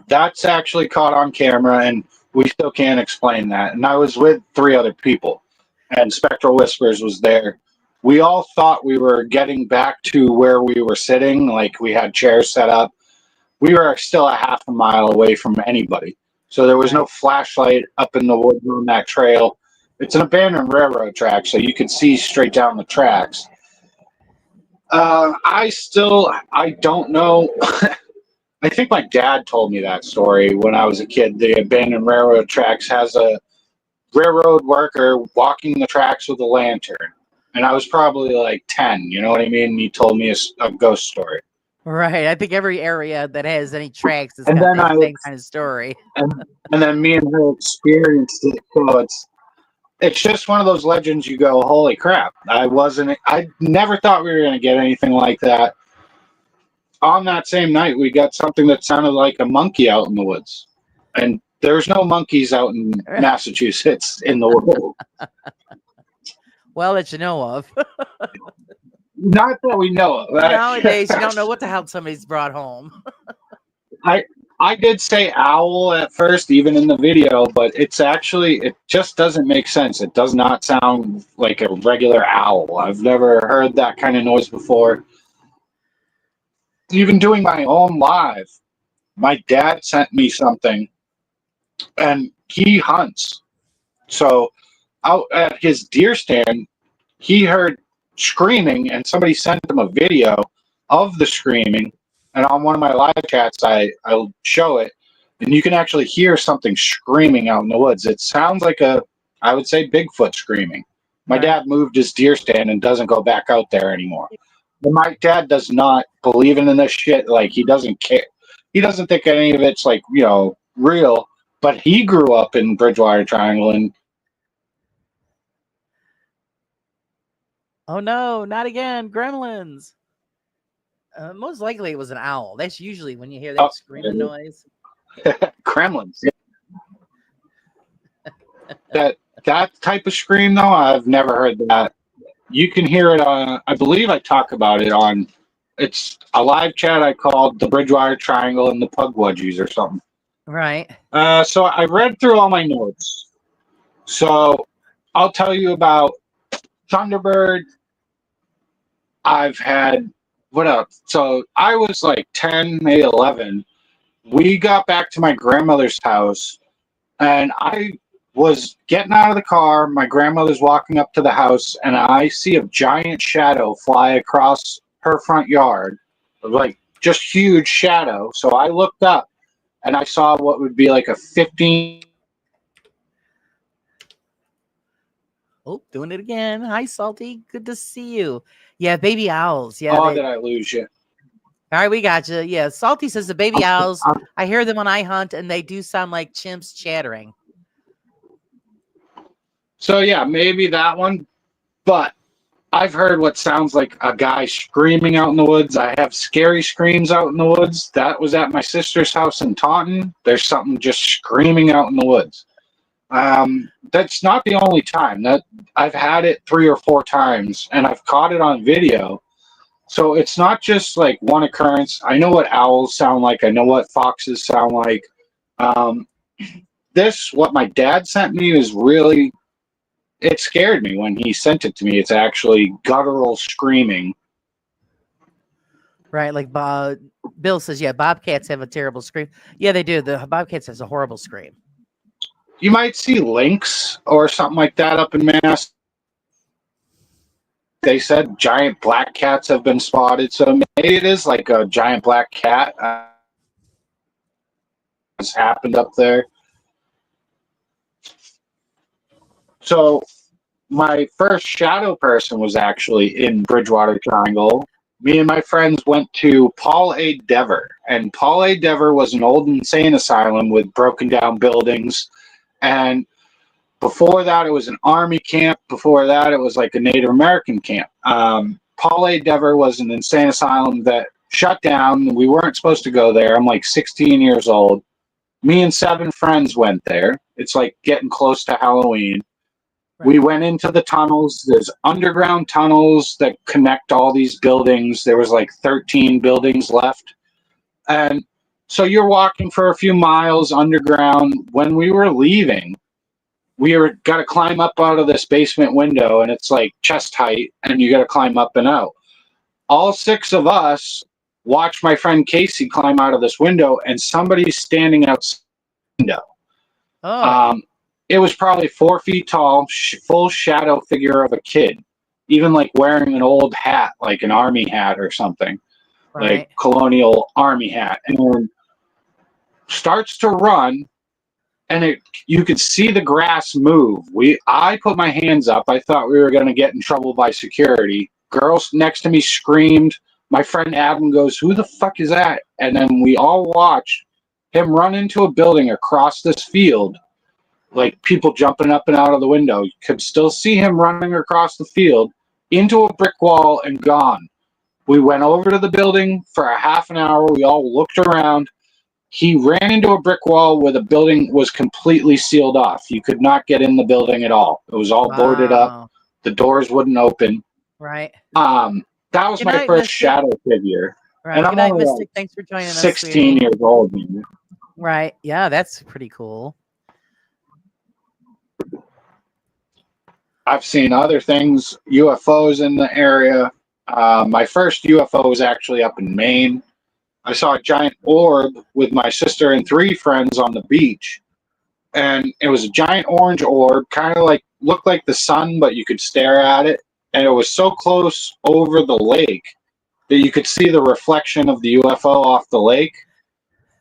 That's actually caught on camera, and we still can't explain that. And I was with 3 other people, and Spectral Whispers was there. We all thought we were getting back to where we were sitting, like we had chairs set up. We were still a half a mile away from anybody. So there was no flashlight up in the woods on that trail. It's an abandoned railroad track, so you could see straight down the tracks. I don't know. I think my dad told me that story when I was a kid. The abandoned railroad tracks has a railroad worker walking the tracks with a lantern. And I was probably like 10, you know what I mean? And he told me a ghost story. Right. I think every area that has any tracks has got the same kind of story. And then me and her experienced it. So it's just one of those legends you go, holy crap. I never thought we were going to get anything like that. On that same night, we got something that sounded like a monkey out in the woods. And there's no monkeys out in Massachusetts in the world. Well, that you know of. Not that we know of. Nowadays, you don't know what the hell somebody's brought home. I did say owl at first, even in the video, but it just doesn't make sense. It does not sound like a regular owl. I've never heard that kind of noise before. Even doing my own live, my dad sent me something, and he hunts. So out at his deer stand, he heard screaming, and somebody sent him a video of the screaming. And on one of my live chats, I'll show it, and you can actually hear something screaming out in the woods. It sounds like I would say Bigfoot screaming. My dad moved his deer stand and doesn't go back out there anymore. But my dad does not believe in this shit. Like, he doesn't care. He doesn't think any of it's like, real. But he grew up in Bridgewater Triangle, and Oh no, not again. Gremlins. Most likely it was an owl. That's usually when you hear that screaming noise. Kremlins. Yeah. That type of scream, though, I've never heard that. You can hear it on, I believe I talk about it on, it's a live chat I called the Bridgewater Triangle and the Pugwudgies or something. Right. So I read through all my notes. So I'll tell you about Thunderbird. I've had, what else? So I was like 10, maybe 11. We got back to my grandmother's house, and I was getting out of the car. My grandmother's walking up to the house, and I see a giant shadow fly across her front yard, like just huge shadow. So I looked up, and I saw what would be like a 15. Oh, doing it again. Hi, Salty. Good to see you. Yeah, baby owls. Yeah. Oh, did I lose you? All right, we got you. Yeah, Salty says the baby owls, I hear them when I hunt, and they do sound like chimps chattering. So yeah, maybe that one. But I've heard what sounds like a guy screaming out in the woods. I have scary screams out in the woods. That was at my sister's house in Taunton. There's something just screaming out in the woods. That's not the only time. That I've had it 3 or 4 times, and I've caught it on video. So it's not just like one occurrence. I know what owls sound like. I know what foxes sound like. What my dad sent me is really, it scared me when he sent it to me. It's actually guttural screaming. Right, like Bill says, yeah, bobcats have a terrible scream. Yeah, they do. The bobcats has a horrible scream. You might see lynx or something like that up in Mass. They said giant black cats have been spotted, so maybe it is like a giant black cat has happened up there. So my first shadow person was actually in Bridgewater Triangle. Me and my friends went to Paul A. Dever, and Paul A. Dever was an old insane asylum with broken down buildings. And before that, it was an army camp. Before that, it was like a Native American camp. Paul A. Dever was an insane asylum that shut down. We weren't supposed to go there. I'm like 16 years old. Me and 7 friends went there. It's like getting close to Halloween. Right. We went into the tunnels. There's underground tunnels that connect all these buildings. There was like 13 buildings left. And so you're walking for a few miles underground. When we were leaving, got to climb up out of this basement window, and it's like chest height, and you got to climb up and out. All 6 of us watched my friend Casey climb out of this window, and somebody's standing outside the window. Oh. It was probably 4 feet tall, full shadow figure of a kid, even like wearing an old hat, like an army hat or something, right. Like colonial army hat, and starts to run. And you could see the grass move. I put my hands up. I thought we were going to get in trouble by security. Girls next to me screamed. My friend Adam goes, "Who the fuck is that?" And then we all watched him run into a building across this field, like people jumping up and out of the window. You could still see him running across the field into a brick wall and gone. We went over to the building for a half an hour. We all looked around. He ran into a brick wall where the building was completely sealed off. You could not get in the building at all. It was all boarded up. The doors wouldn't open. Right. That was my first shadow figure. Right. And I'm Mystic. Thanks for joining us. 16 years old. Man. Right. Yeah, that's pretty cool. I've seen other things, UFOs in the area. My first UFO was actually up in Maine. I saw a giant orb with my sister and 3 friends on the beach. and it was a giant orange orb, kind of like looked like the sun, but you could stare at it, and it was so close over the lake that you could see the reflection of the UFO off the lake.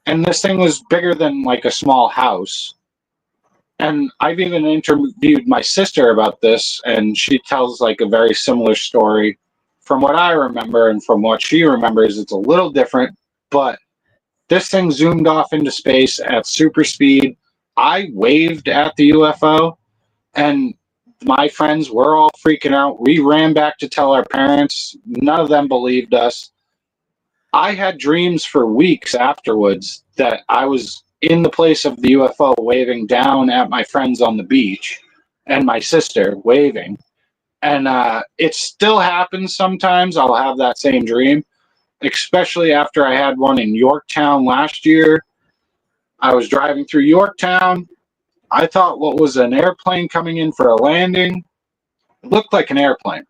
And this thing was bigger than like a small house. And I've even interviewed my sister about this, and she tells like a very similar story. From what I remember and from what she remembers, it's a little different, but this thing zoomed off into space at super speed. I waved at the UFO, and my friends were all freaking out. We ran back to tell our parents. None of them believed us. I had dreams for weeks afterwards that I was in the place of the UFO waving down at my friends on the beach and my sister waving. And it still happens sometimes. I'll have that same dream, especially after I had one in Yorktown last year. I was driving through Yorktown. I thought what was an airplane coming in for a landing. It looked like an airplane.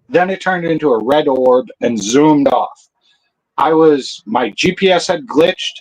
Then it turned into a red orb and zoomed off. My GPS had glitched.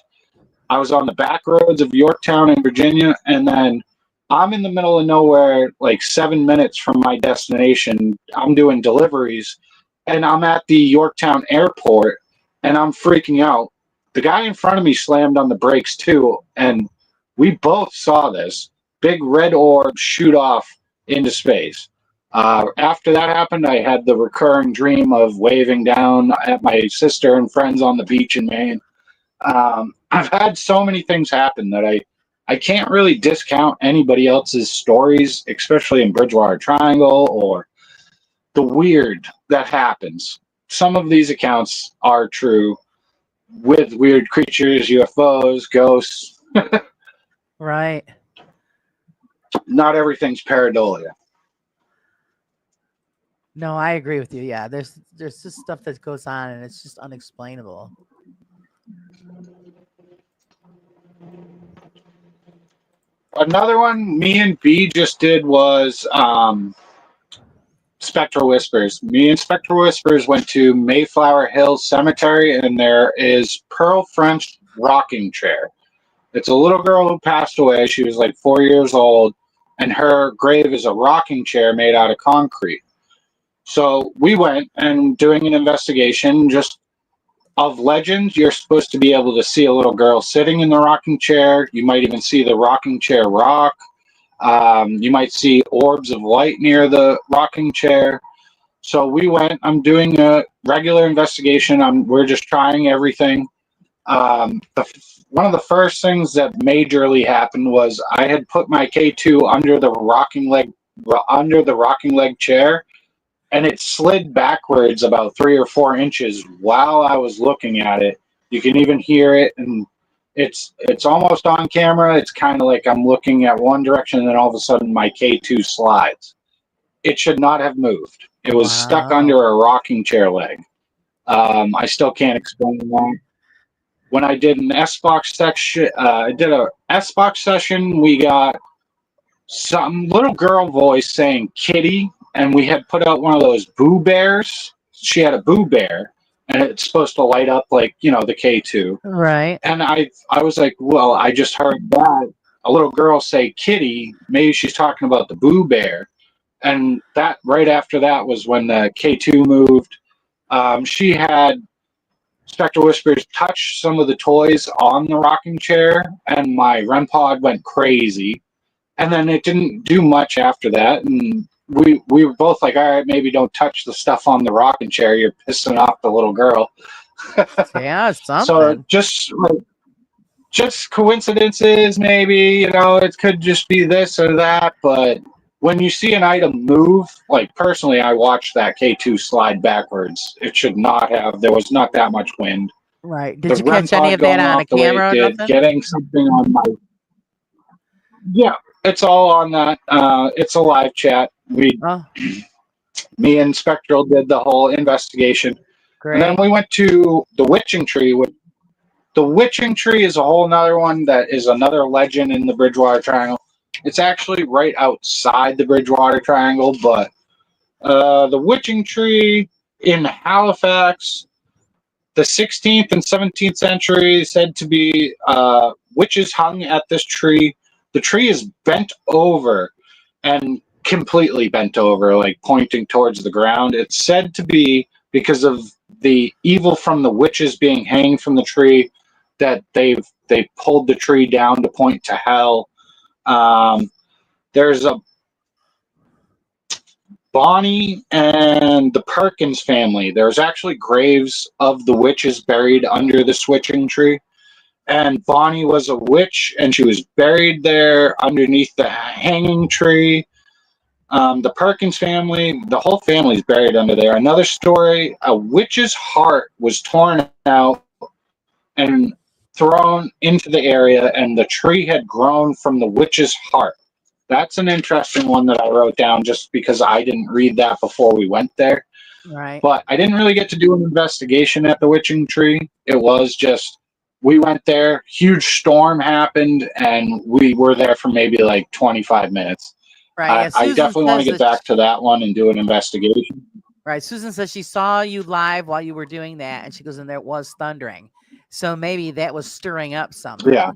I was on the back roads of Yorktown in Virginia, and then I'm in the middle of nowhere, like 7 minutes from my destination. I'm doing deliveries, and I'm at the Yorktown airport, and I'm freaking out. The guy in front of me slammed on the brakes too, and we both saw this big red orb shoot off into space. After that happened, I had the recurring dream of waving down at my sister and friends on the beach in Maine. I've had so many things happen that I can't really discount anybody else's stories, especially in Bridgewater Triangle or the weird that happens. Some of these accounts are true with weird creatures, UFOs, ghosts. Right. Not everything's pareidolia. No, I agree with you. Yeah, there's just stuff that goes on and it's just unexplainable. Another one me and B just did was Spectral Whispers. Me and Spectral Whispers went to Mayflower Hills Cemetery, and there is Pearl French rocking chair. It's a little girl who passed away. She was like 4 years old, and her grave is a rocking chair made out of concrete. So we went and doing an investigation just of legends. You're supposed to be able to see a little girl sitting in the rocking chair. You might even see the rocking chair rock. You might see orbs of light near the rocking chair. So we went. I'm doing a regular investigation. We're just trying everything. One of the first things that majorly happened was I had put my K2 under the rocking leg chair, and it slid backwards about 3 or 4 inches while I was looking at it. You can even hear it, and it's almost on camera. It's kind of like I'm looking at one direction, and then all of a sudden my K2 slides. It should not have moved. It was stuck under a rocking chair leg. I still can't explain that. When I did an S-Box section, session, we got some little girl voice saying kitty, and we had put out one of those Boo Bears. She had a Boo Bear, and it's supposed to light up like, the K2. Right. And I was like, well, I just heard that. A little girl say kitty. Maybe she's talking about the Boo Bear. And that right after that was when the K2 moved. She had Spectral Whispers touch some of the toys on the rocking chair, and my REM pod went crazy. And then it didn't do much after that, and we were both like, all right, maybe don't touch the stuff on the rocking chair. You're pissing off the little girl. Yeah, something. So just coincidences, maybe, it could just be this or that, but when you see an item move, like personally, I watched that K2 slide backwards. It should not have. There was not that much wind. Right. Did you catch any of that on a camera or nothing? Getting something on my... Yeah, it's all on that. It's a live chat. Me and Spectral did the whole investigation. Great. And then we went to the Witching Tree. The Witching Tree is a whole nother one that is another legend in the Bridgewater Triangle. It's actually right outside the Bridgewater Triangle, but the Witching Tree in Halifax, the 16th and 17th century, said to be witches hung at this tree the tree is bent over and completely bent over, like pointing towards the ground. It's said to be because of the evil from the witches being hanged from the tree, that they pulled the tree down to point to hell. There's a Bonnie and the Perkins family. There's actually graves of the witches buried under the switching tree. And Bonnie was a witch, and she was buried there underneath the hanging tree. The Perkins family, the whole family's buried under there. Another story, a witch's heart was torn out and thrown into the area, and the tree had grown from the witch's heart. That's an interesting one that I wrote down just because I didn't read that before we went there. Right. But I didn't really get to do an investigation at the witching tree. It was just, we went there, huge storm happened, and we were there for maybe like 25 minutes. Right. Yeah, I definitely want to says get back to that one and do an investigation. Right. Susan says she saw you live while you were doing that, and she goes, and there was thundering. So maybe that was stirring up something. Yeah.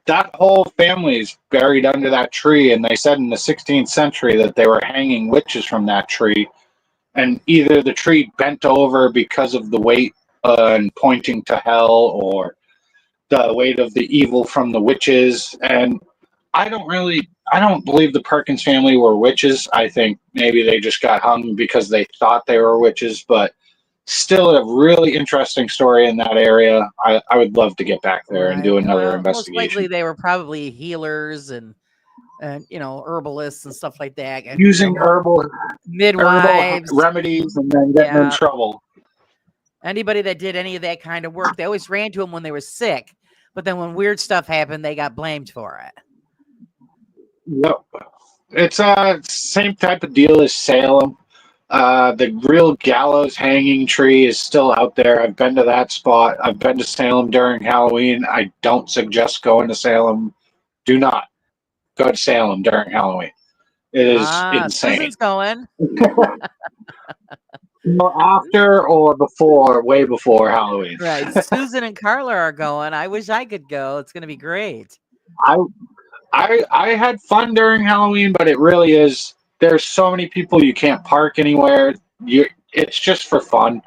That whole family is buried under that tree, and they said in the 16th century that they were hanging witches from that tree, and either the tree bent over because of the weight and pointing to hell, or the weight of the evil from the witches. And I don't believe the Perkins family were witches. I think maybe they just got hung because they thought they were witches, but still a really interesting story in that area. I would love to get back there and do another investigation. Most likely they were probably healers and herbalists and stuff like that. And, using herbal midwives, remedies, and then getting in trouble. Anybody that did any of that kind of work, they always ran to them when they were sick. But then when weird stuff happened, they got blamed for it. Yep. It's same type of deal as Salem. The real gallows hanging tree is still out there. I've been to that spot. I've been to Salem during Halloween. I don't suggest going to Salem. Do not go to Salem during Halloween. It is insane. Susan's going. After or before, way before Halloween. Right. Susan and Carla are going. I wish I could go. It's going to be great. I had fun during Halloween, but it really is. There's so many people, you can't park anywhere. It's just for fun.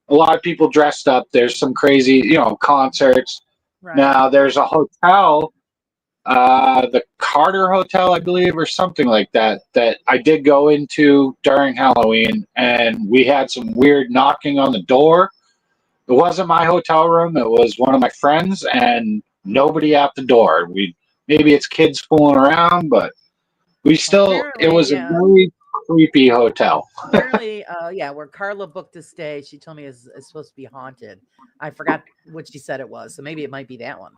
A lot of people dressed up. There's some crazy, concerts. Right. Now there's a hotel, the Carter Hotel, I believe, or something like that I did go into during Halloween, and we had some weird knocking on the door. It wasn't my hotel room. It was one of my friends, and nobody at the door. Maybe it's kids fooling around, but it was a very creepy hotel. Apparently, where Carla booked to stay, she told me is supposed to be haunted. I forgot what she said it was, so maybe it might be that one.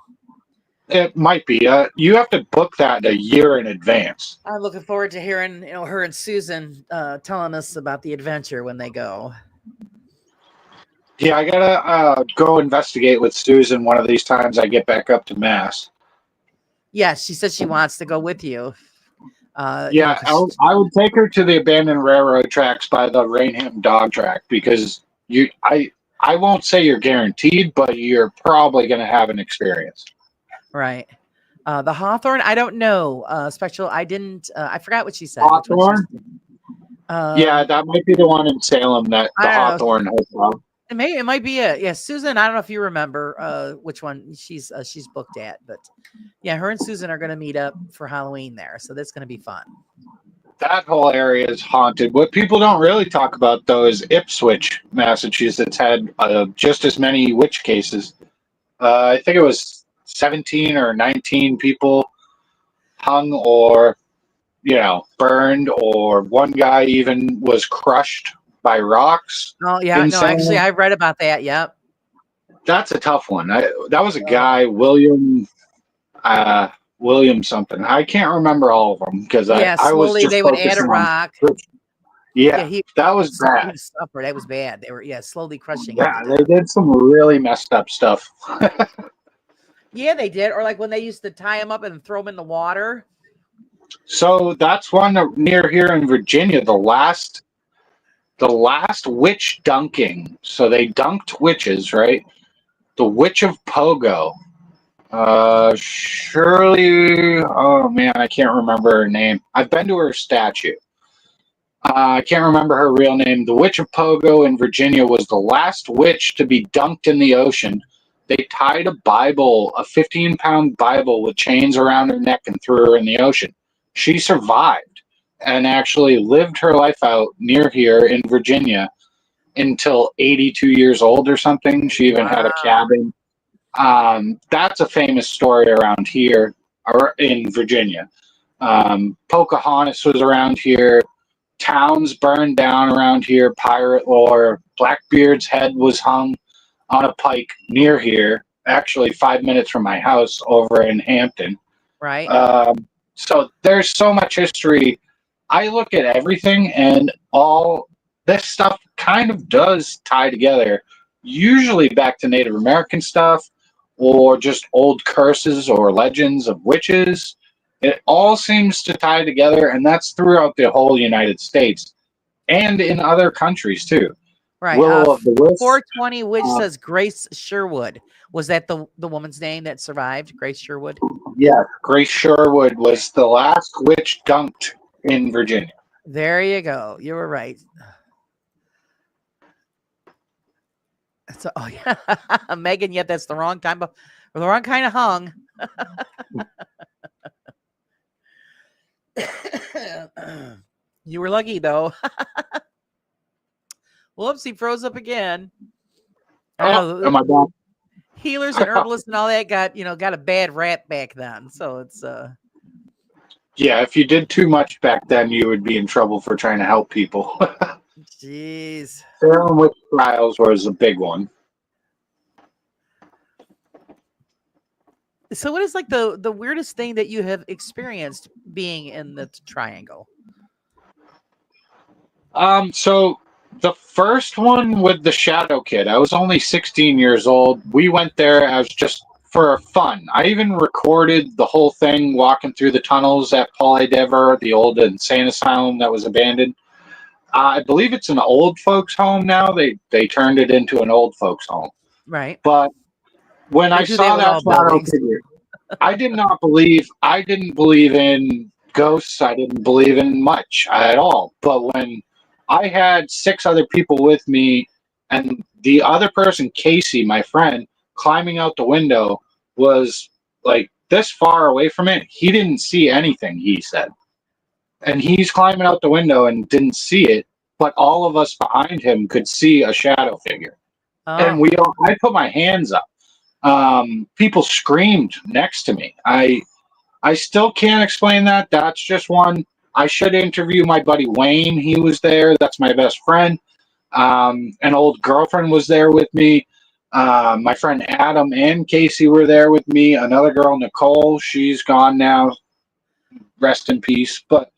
It might be. You have to book that a year in advance. I'm looking forward to hearing, her and Susan telling us about the adventure when they go. Yeah, I gotta go investigate with Susan one of these times I get back up to Mass. Yes, she said she wants to go with you. I would take her to the abandoned railroad tracks by the Rainham dog track, because I won't say you're guaranteed, but you're probably going to have an experience. Right. The Hawthorne, I don't know. Spectral, I didn't. I forgot what she said. Hawthorne? Yeah, that might be the one in Salem, the Hawthorne Hotel. It might be it. Yeah, Susan, I don't know if you remember which one she's booked at, but yeah, her and Susan are going to meet up for Halloween there, so that's going to be fun. That whole area is haunted. What people don't really talk about, though, is Ipswich, Massachusetts, had just as many witch cases. I think it was 17 or 19 people hung or, burned, or one guy even was crushed by rocks. Oh, yeah. No, actually, I read about that. Yep. That's a tough one. That was a guy, William something. I can't remember all of them because I was just they would add a rock. That was bad. That was bad. They were slowly crushing. Yeah, they did some really messed up stuff. Yeah, they did. Or like when they used to tie them up and throw them in the water. So that's one near here in Virginia. The last witch dunking. So they dunked witches, right? The Witch of Pogo. Shirley. Oh man, I can't remember her name. I've been to her statue. I can't remember her real name. The Witch of Pogo in Virginia was the last witch to be dunked in the ocean. They tied a Bible, a 15-pound Bible with chains around her neck and threw her in the ocean. She survived and actually lived her life out near here in Virginia until 82 years old or something. She even had a cabin. That's a famous story around here or in Virginia. Pocahontas was around here. Towns burned down around here, pirate lore. Blackbeard's head was hung on a pike near here, actually 5 minutes from my house over in Hampton. Right. So there's so much history. I look at everything, and all this stuff kind of does tie together, usually back to Native American stuff or just old curses or legends of witches. It all seems to tie together, and that's throughout the whole United States and in other countries too. Right. Willow of the Wisp. 420, which says Grace Sherwood. Was that the woman's name that survived? Grace Sherwood? Yeah, Grace Sherwood was the last witch dunked in Virginia. There you go. You were right. So, oh yeah, Megan. Yet that's the wrong time, but the wrong kind of hung. You were lucky though. Whoops, he froze up again. I know, am I back? healers and herbalists and all that got a bad rap back then. So it's Yeah, if you did too much back then, you would be in trouble for trying to help people. jeez. Salem witch trials was a big one. So what is like the weirdest thing that you have experienced being in the triangle? So the first one with the Shadow Kid, I was only 16 years old. We went there as just for fun. I even recorded the whole thing walking through the tunnels at Paul A. Dever, the old insane asylum that was abandoned. I believe it's an old folks home now. They turned it into an old folks home. Right. But when I do saw that with that all shadow buildings. figure, I didn't believe in ghosts. I didn't believe in much at all. But when I had 6 other people with me, and the other person, Casey, my friend, climbing out the window, was like this far away from it. He didn't see anything, he said. And he's climbing out the window and didn't see it, but all of us behind him could see a shadow figure. And Oh, I put my hands up. People screamed next to me. I still can't explain that. That's just one. I should interview my buddy Wayne. He was there. That's my best friend. An old girlfriend was there with me. My friend Adam and Casey were there with me. Another girl, Nicole, she's gone now. Rest in peace. But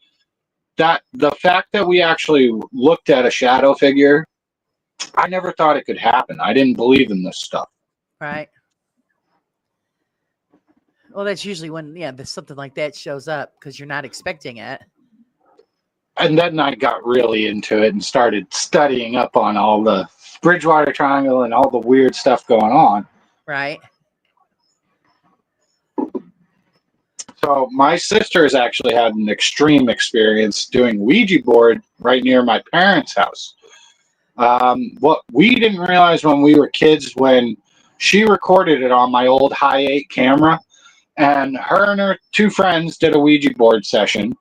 the fact that we actually looked at a shadow figure, I never thought it could happen. I didn't believe in this stuff. right. Well, that's usually when there's something like that shows up because you're not expecting it. And then I got really into it and started studying up on all the Bridgewater Triangle and all the weird stuff going on. Right. So my sister has actually had an extreme experience doing Ouija board right near my parents' house. What we didn't realize when we were kids, when she recorded it on my old Hi8 camera, and her 2 friends did a Ouija board session,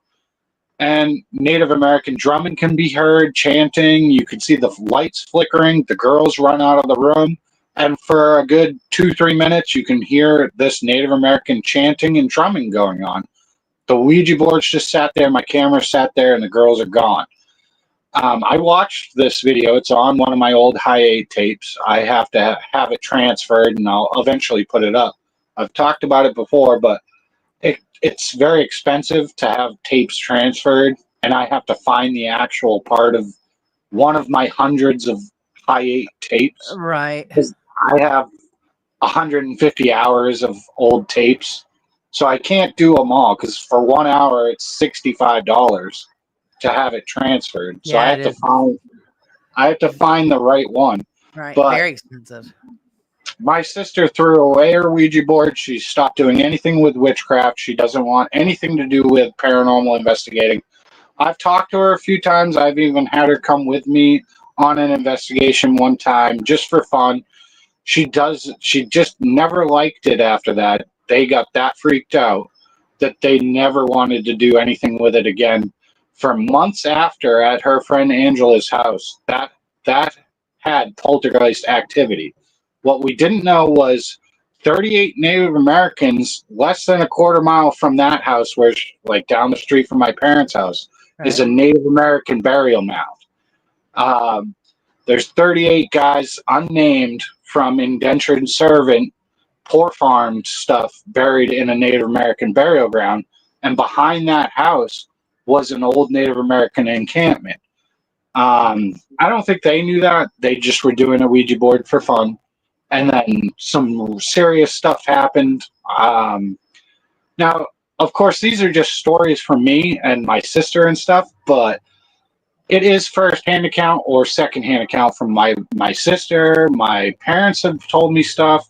and Native American drumming can be heard, chanting. You can see the lights flickering. The girls run out of the room. And for a good 2-3 minutes, you can hear this Native American chanting and drumming going on. The Ouija boards just sat there. My camera sat there, and the girls are gone. I watched this video. It's on one of my old Hi8 tapes. I have to have it transferred, and I'll eventually put it up. I've talked about it before, but it's very expensive to have tapes transferred, and I have to find the actual part of one of my hundreds of Hi8 tapes. Right. I have 150 hours of old tapes, so I can't do them all because for 1 hour it's $65 to have it transferred. So Yeah, I have to find the right one. Right. But Very expensive. My sister threw away her Ouija board. She stopped doing anything with witchcraft. She doesn't want anything to do with paranormal investigating. I've talked to her a few times. I've even had her come with me on an investigation one time just for fun. She just never liked it after that. They got that freaked out that they never wanted to do anything with it again. For months after, at her friend Angela's house, that had poltergeist activity. What we didn't know was 38 Native Americans less than a quarter mile from that house, where like down the street from my parents' house, is a Right. Native American burial mound. There's 38 guys unnamed from indentured servant, poor farm stuff buried in a Native American burial ground. And behind that house was an old Native American encampment. I don't think they knew that. They just were doing a Ouija board for fun. And then some serious stuff happened. Now, of course, these are just stories from me and my sister and stuff, but it is first-hand account or second-hand account from my sister. My parents have told me stuff.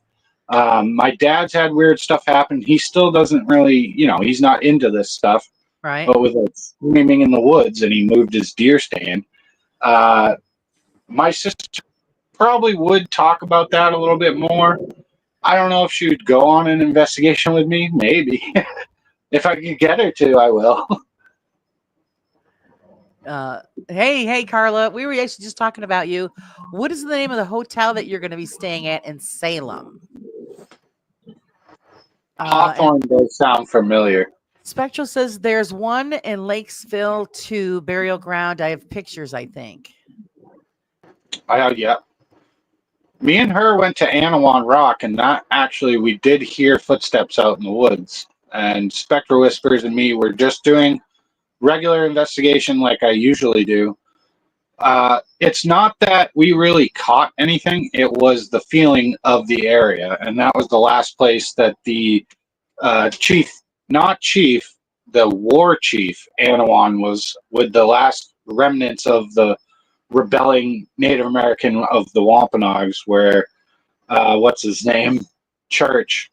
My dad's had weird stuff happen. He still doesn't really, he's not into this stuff. Right. But with like screaming in the woods, and he moved his deer stand. My sister probably would talk about that a little bit more. I don't know if she would go on an investigation with me. Maybe. If I could get her to, I will. Hey, Carla. We were actually just talking about you. What is the name of the hotel that you're going to be staying at in Salem? And Hawthorne does sound familiar. Spectral says there's one in Lakesville to Burial Ground. I have pictures, I think. Yeah. Me and her went to Anawan Rock, and that actually we did hear footsteps out in the woods. And Spectral Whispers and me were just doing regular investigation like I usually do. It's not that we really caught anything. It was the feeling of the area. And that was the last place that the the war chief, Anawan, was with the last remnants of the rebelling Native American of the Wampanoags, where, what's his name? Church.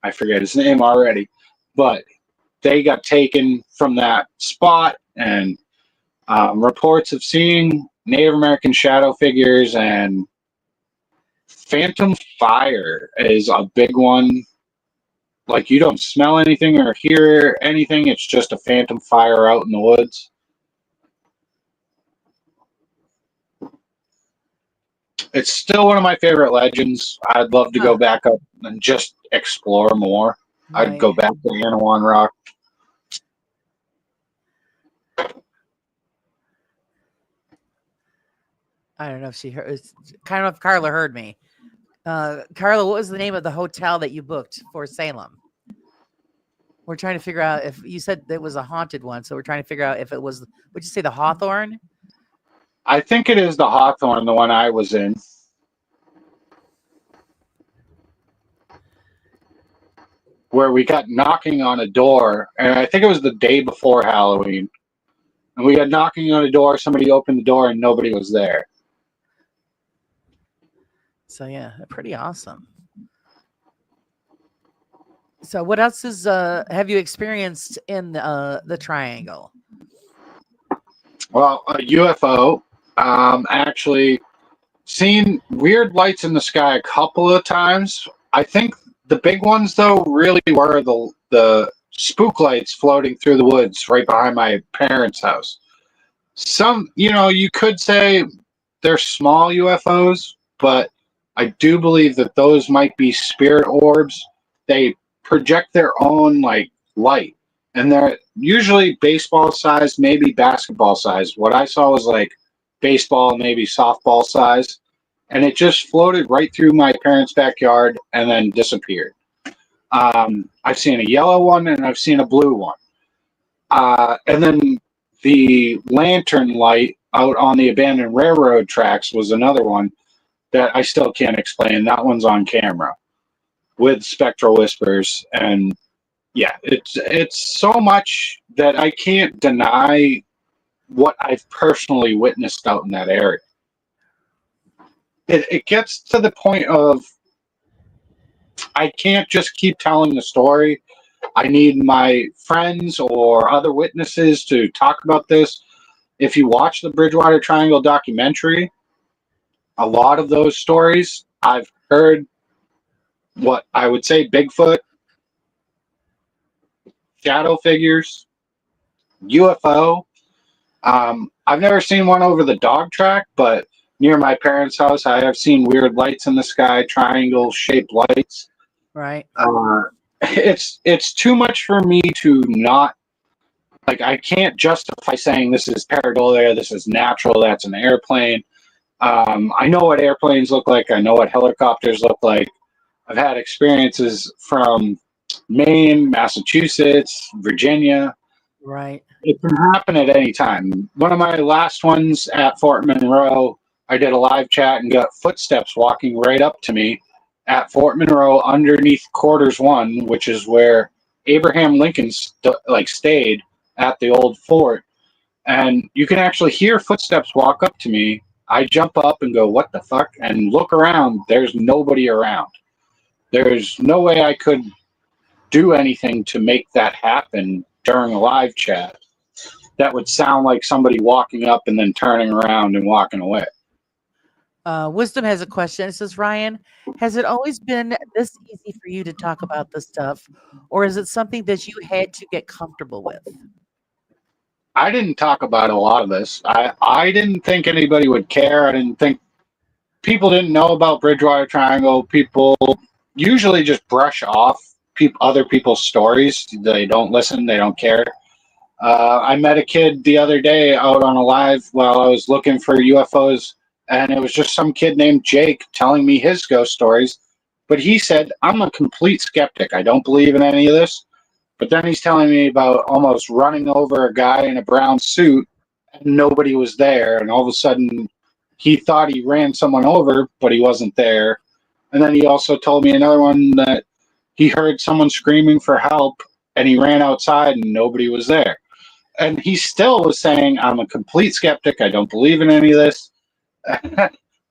I forget his name already. But they got taken from that spot, and reports of seeing Native American shadow figures, and phantom fire is a big one. Like, you don't smell anything or hear anything. It's just a phantom fire out in the woods. It's still one of my favorite legends. I'd love to go back up and just explore more. Right. I'd go back to Anawan Rock. I don't know if she heard. It's kind of if Carla heard me. Carla, what was the name of the hotel that you booked for Salem? We're trying to figure out if you said it was a haunted one, so we're trying to figure out if it was. Would you say the Hawthorne? I think it is the Hawthorne, the one I was in. Where we got knocking on a door, and I think it was the day before Halloween. And we got knocking on a door, somebody opened the door, and nobody was there. So yeah, pretty awesome. So what else is have you experienced in the Triangle? Well, a UFO. Actually seen weird lights in the sky a couple of times. I think the big ones, though, really were the spook lights floating through the woods right behind my parents' house. Some, you could say they're small UFOs, but I do believe that those might be spirit orbs. They project their own light, and they're usually baseball size, maybe basketball size. What I saw was like baseball, maybe softball size, and it just floated right through my parents' backyard and then disappeared. I've seen a yellow one and I've seen a blue one, and then the lantern light out on the abandoned railroad tracks was another one that I still can't explain. That one's on camera with Spectral Whispers, and yeah, it's so much that I can't deny what I've personally witnessed out in that area. It gets to the point of I can't just keep telling the story. I need my friends or other witnesses to talk about this. If you watch the Bridgewater Triangle documentary, a lot of those stories I've heard what I would say Bigfoot, shadow figures, UFO. I've never seen one over the dog track, but near my parents' house, I have seen weird lights in the sky, triangle shaped lights. Right. It's too much for me to not like. I can't justify saying this is pareidolia, this is natural, that's an airplane. I know what airplanes look like. I know what helicopters look like. I've had experiences from Maine, Massachusetts, Virginia. Right. It can happen at any time. One of my last ones at Fort Monroe, I did a live chat and got footsteps walking right up to me at Fort Monroe underneath Quarters One, which is where Abraham Lincoln stayed at the old fort. And you can actually hear footsteps walk up to me. I jump up and go, "What the fuck?" and look around. There's nobody around. There's no way I could do anything to make that happen during a live chat. That would sound like somebody walking up and then turning around and walking away. Wisdom has a question. It says, Ryan, has it always been this easy for you to talk about this stuff, or is it something that you had to get comfortable with? I didn't talk about a lot of this. I didn't think anybody would care. I didn't think people didn't know about Bridgewater Triangle. People usually just brush off other people's stories. They don't listen. They don't care. I met a kid the other day out on a live while I was looking for UFOs, and it was just some kid named Jake telling me his ghost stories. But he said, "I'm a complete skeptic. I don't believe in any of this." But then he's telling me about almost running over a guy in a brown suit and nobody was there. And all of a sudden he thought he ran someone over, but he wasn't there. And then he also told me another one that he heard someone screaming for help and he ran outside and nobody was there. And he still was saying, "I'm a complete skeptic. I don't believe in any of this."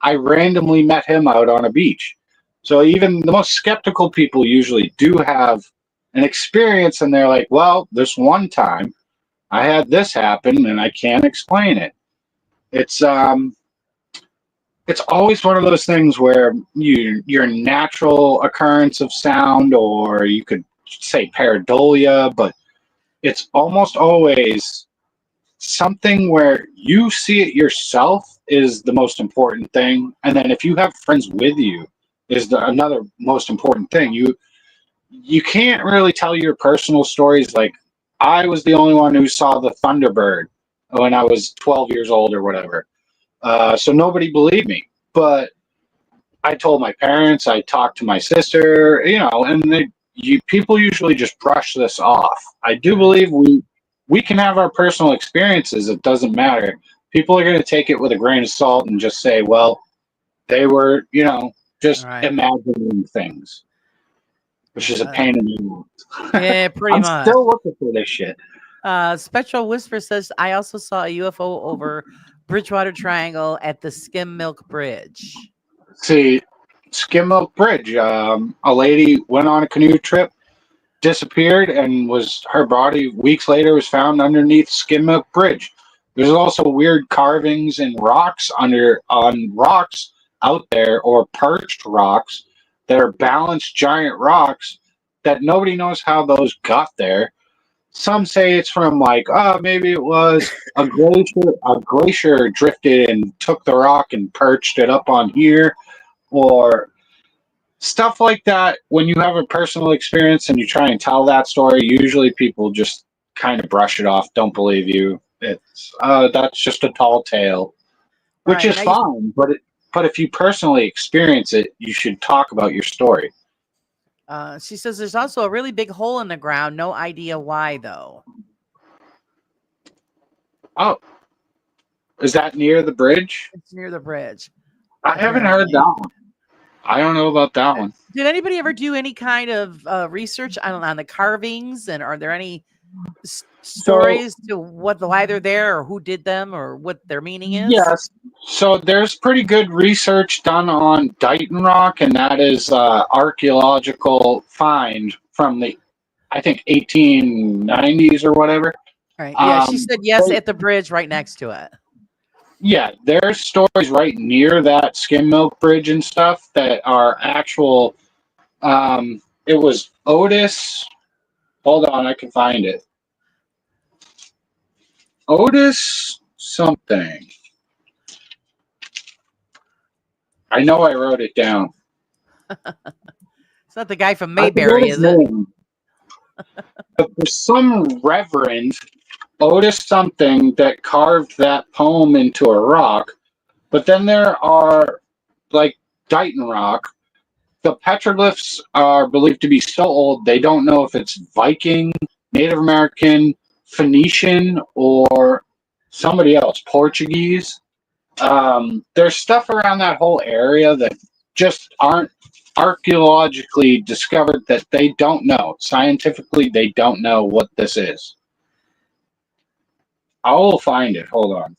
I randomly met him out on a beach. So even the most skeptical people usually do have an experience and they're like, "Well, this one time I had this happen and I can't explain it." It's always one of those things where your natural occurrence of sound, or you could say pareidolia, but it's almost always something where you see it yourself is the most important thing, and then if you have friends with you is another most important thing. You can't really tell your personal stories. Like, I was the only one who saw the Thunderbird when I was 12 years old or whatever. So nobody believed me. But I told my parents, I talked to my sister, and people usually just brush this off. I do believe we can have our personal experiences. It doesn't matter. People are going to take it with a grain of salt and just say, "Well, they were, just Right. imagining things." Which is a pain in the ass. Yeah, pretty I'm much. still looking for this shit. Spectral Whisper says, I also saw a UFO over Bridgewater Triangle at the Skim Milk Bridge. See, Skim Milk Bridge. A lady went on a canoe trip, disappeared, and her body weeks later was found underneath Skim Milk Bridge. There's also weird carvings and rocks on rocks out there, or perched rocks that are balanced giant rocks that nobody knows how those got there. Some say it's from maybe it was a glacier drifted and took the rock and perched it up on here, or stuff like that. When you have a personal experience and you try and tell that story, usually people just kind of brush it off, don't believe you. It's that's just a tall tale, which is fine, but if you personally experience it, you should talk about your story. She says there's also a really big hole in the ground. No idea why, though. Oh, is that near the bridge? It's near the bridge. I haven't heard that one. I don't know about that one. Did anybody ever do any kind of research on the carvings? And are there any stories to why they're there, or who did them, or what their meaning is? Yes. So there's pretty good research done on Dighton Rock, and that is archaeological find from the, I think, 1890s or whatever. Right. Yeah, she Um, said yes they- at the bridge right next to it. yeah, there's stories right near that skim milk bridge and stuff that are actual. It was Otis. Hold on, I can find it. Otis something. I know I wrote it down. It's not the guy from I forgot Mayberry, his is it? name. But there's some reverend Otis something that carved that poem into a rock. But then there are like Dighton Rock. The petroglyphs are believed to be so old they don't know if it's Viking, Native American, Phoenician, or somebody else, Portuguese. There's stuff around that whole area that just aren't archaeologically discovered, that they don't know. Scientifically, they don't know what this is. I will find it. Hold on.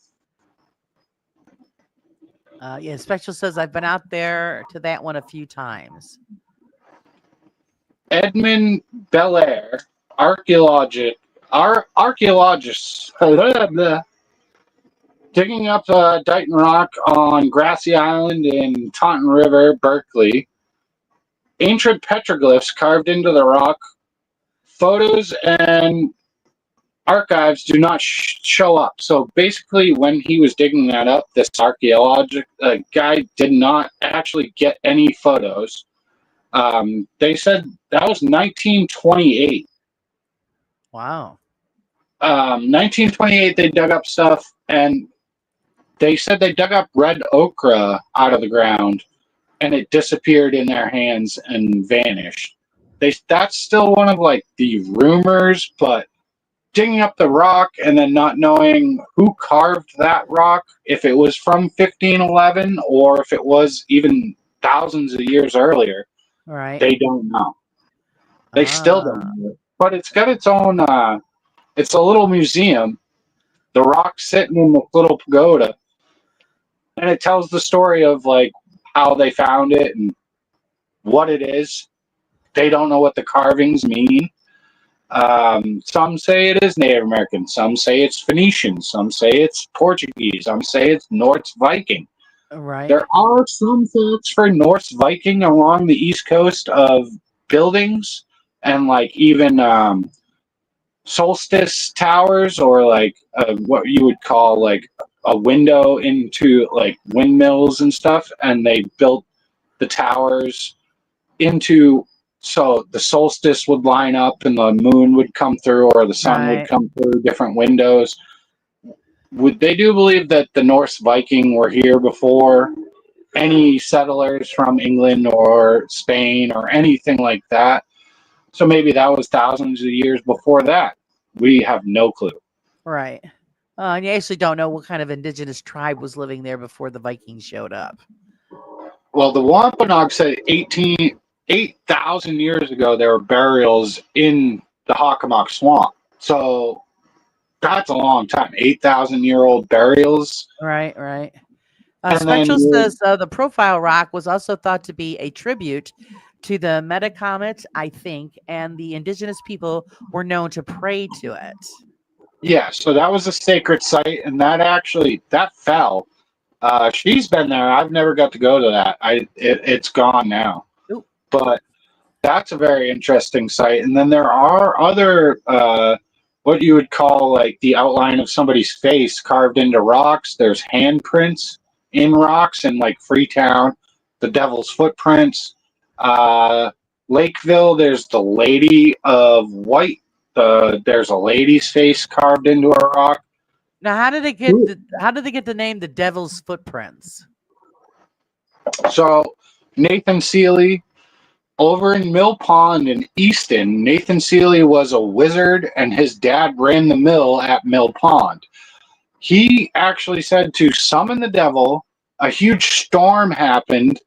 Yeah, Spectral says I've been out there to that one a few times. Edmund Belair, archaeologists, digging up Dighton Rock on Grassy Island in Taunton River, Berkeley. Ancient petroglyphs carved into the rock. Photos and archives do not show up. So basically, when he was digging that up, this archaeologist guy did not actually get any photos. They said that was 1928. Wow. 1928, they dug up stuff, and they said they dug up red ochre out of the ground, and it disappeared in their hands and vanished. That's still one of like the rumors, but digging up the rock and then not knowing who carved that rock, if it was from 1511 or if it was even thousands of years earlier, Right. they don't know. They still don't know. But it's got its own, it's a little museum. The rock's sitting in this little pagoda. And it tells the story of like how they found it and what it is. They don't know what the carvings mean. Some say it is Native American. Some say it's Phoenician. Some say it's Portuguese. Some say it's Norse Viking. Right. There are some thoughts for Norse Viking along the east coast of buildings, and like even solstice towers, or like what you would call like a window into like windmills and stuff, and they built the towers into, so the solstice would line up and the moon would come through, or the sun would come through different windows. They do believe that the Norse Viking were here before any settlers from England or Spain or anything like that. So maybe that was thousands of years before that. We have no clue. Right. And you actually don't know what kind of indigenous tribe was living there before the Vikings showed up. Well, the Wampanoag said 8,000 years ago there were burials in the Hockomock Swamp. So that's a long time. 8,000-year-old burials. Right, right. And Spectral then says the profile rock was also thought to be a tribute to the Metacomet, I think, and the indigenous people were known to pray to it. Yeah, so that was a sacred site, and that fell. She's been there. I've never got to go to that. It's gone now. Ooh. But that's a very interesting site. And then there are other what you would call like the outline of somebody's face carved into rocks. There's handprints in rocks in like Freetown, the Devil's Footprints. Lakeville, there's the Lady of White. There's a lady's face carved into a rock. Now, how did they get the name the Devil's Footprints? So Nathan Seeley, over in Mill Pond in Easton, Nathan Seeley was a wizard, and his dad ran the mill at Mill Pond. He actually said to summon the devil. A huge storm happened.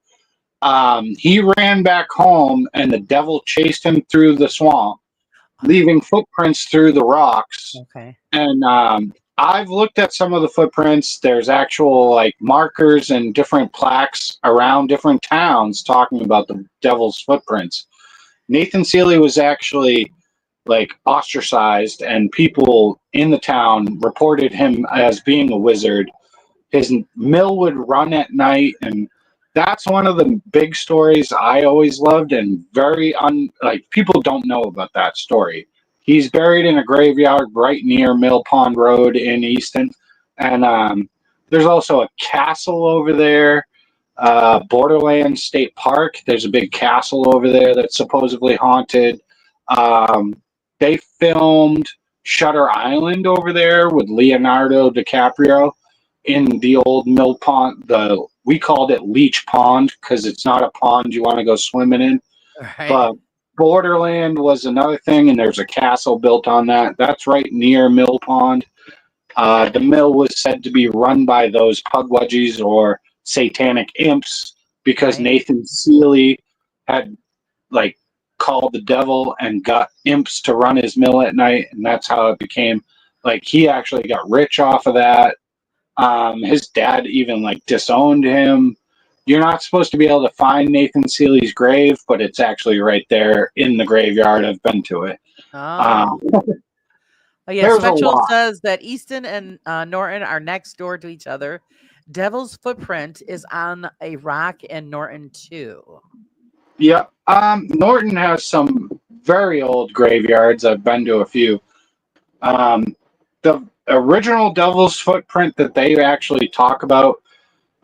He ran back home, and the devil chased him through the swamp. leaving footprints through the rocks. Okay. And I've looked at some of the footprints. There's actual like markers and different plaques around different towns talking about the devil's footprints. Nathan Seeley was actually like ostracized, and people in the town reported him as being a wizard. His mill would run at night, and that's one of the big stories I always loved, and very like people don't know about that story. He's buried in a graveyard right near Mill Pond Road in Easton, and there's also a castle over there, Borderland State Park. There's a big castle over there that's supposedly haunted. They filmed Shutter Island over there with Leonardo DiCaprio in the old mill pond. We called it Leech Pond because it's not a pond you want to go swimming in. Right. But Borderland was another thing, and there's a castle built on that. That's right near Mill Pond. The mill was said to be run by those pugwudgies or satanic imps because Right. Nathan Seeley had like called the devil and got imps to run his mill at night, and that's how it became. Like he actually got rich off of that. His dad even like disowned him. You're not supposed to be able to find Nathan Seeley's grave, but it's actually right there in the graveyard. I've been to it. Oh. Oh, yeah, there's a Spectral lot. says that Easton and Norton are next door to each other. Devil's footprint is on a rock in Norton too. Yeah. Norton has some very old graveyards. I've been to a few. The original Devil's footprint that they actually talk about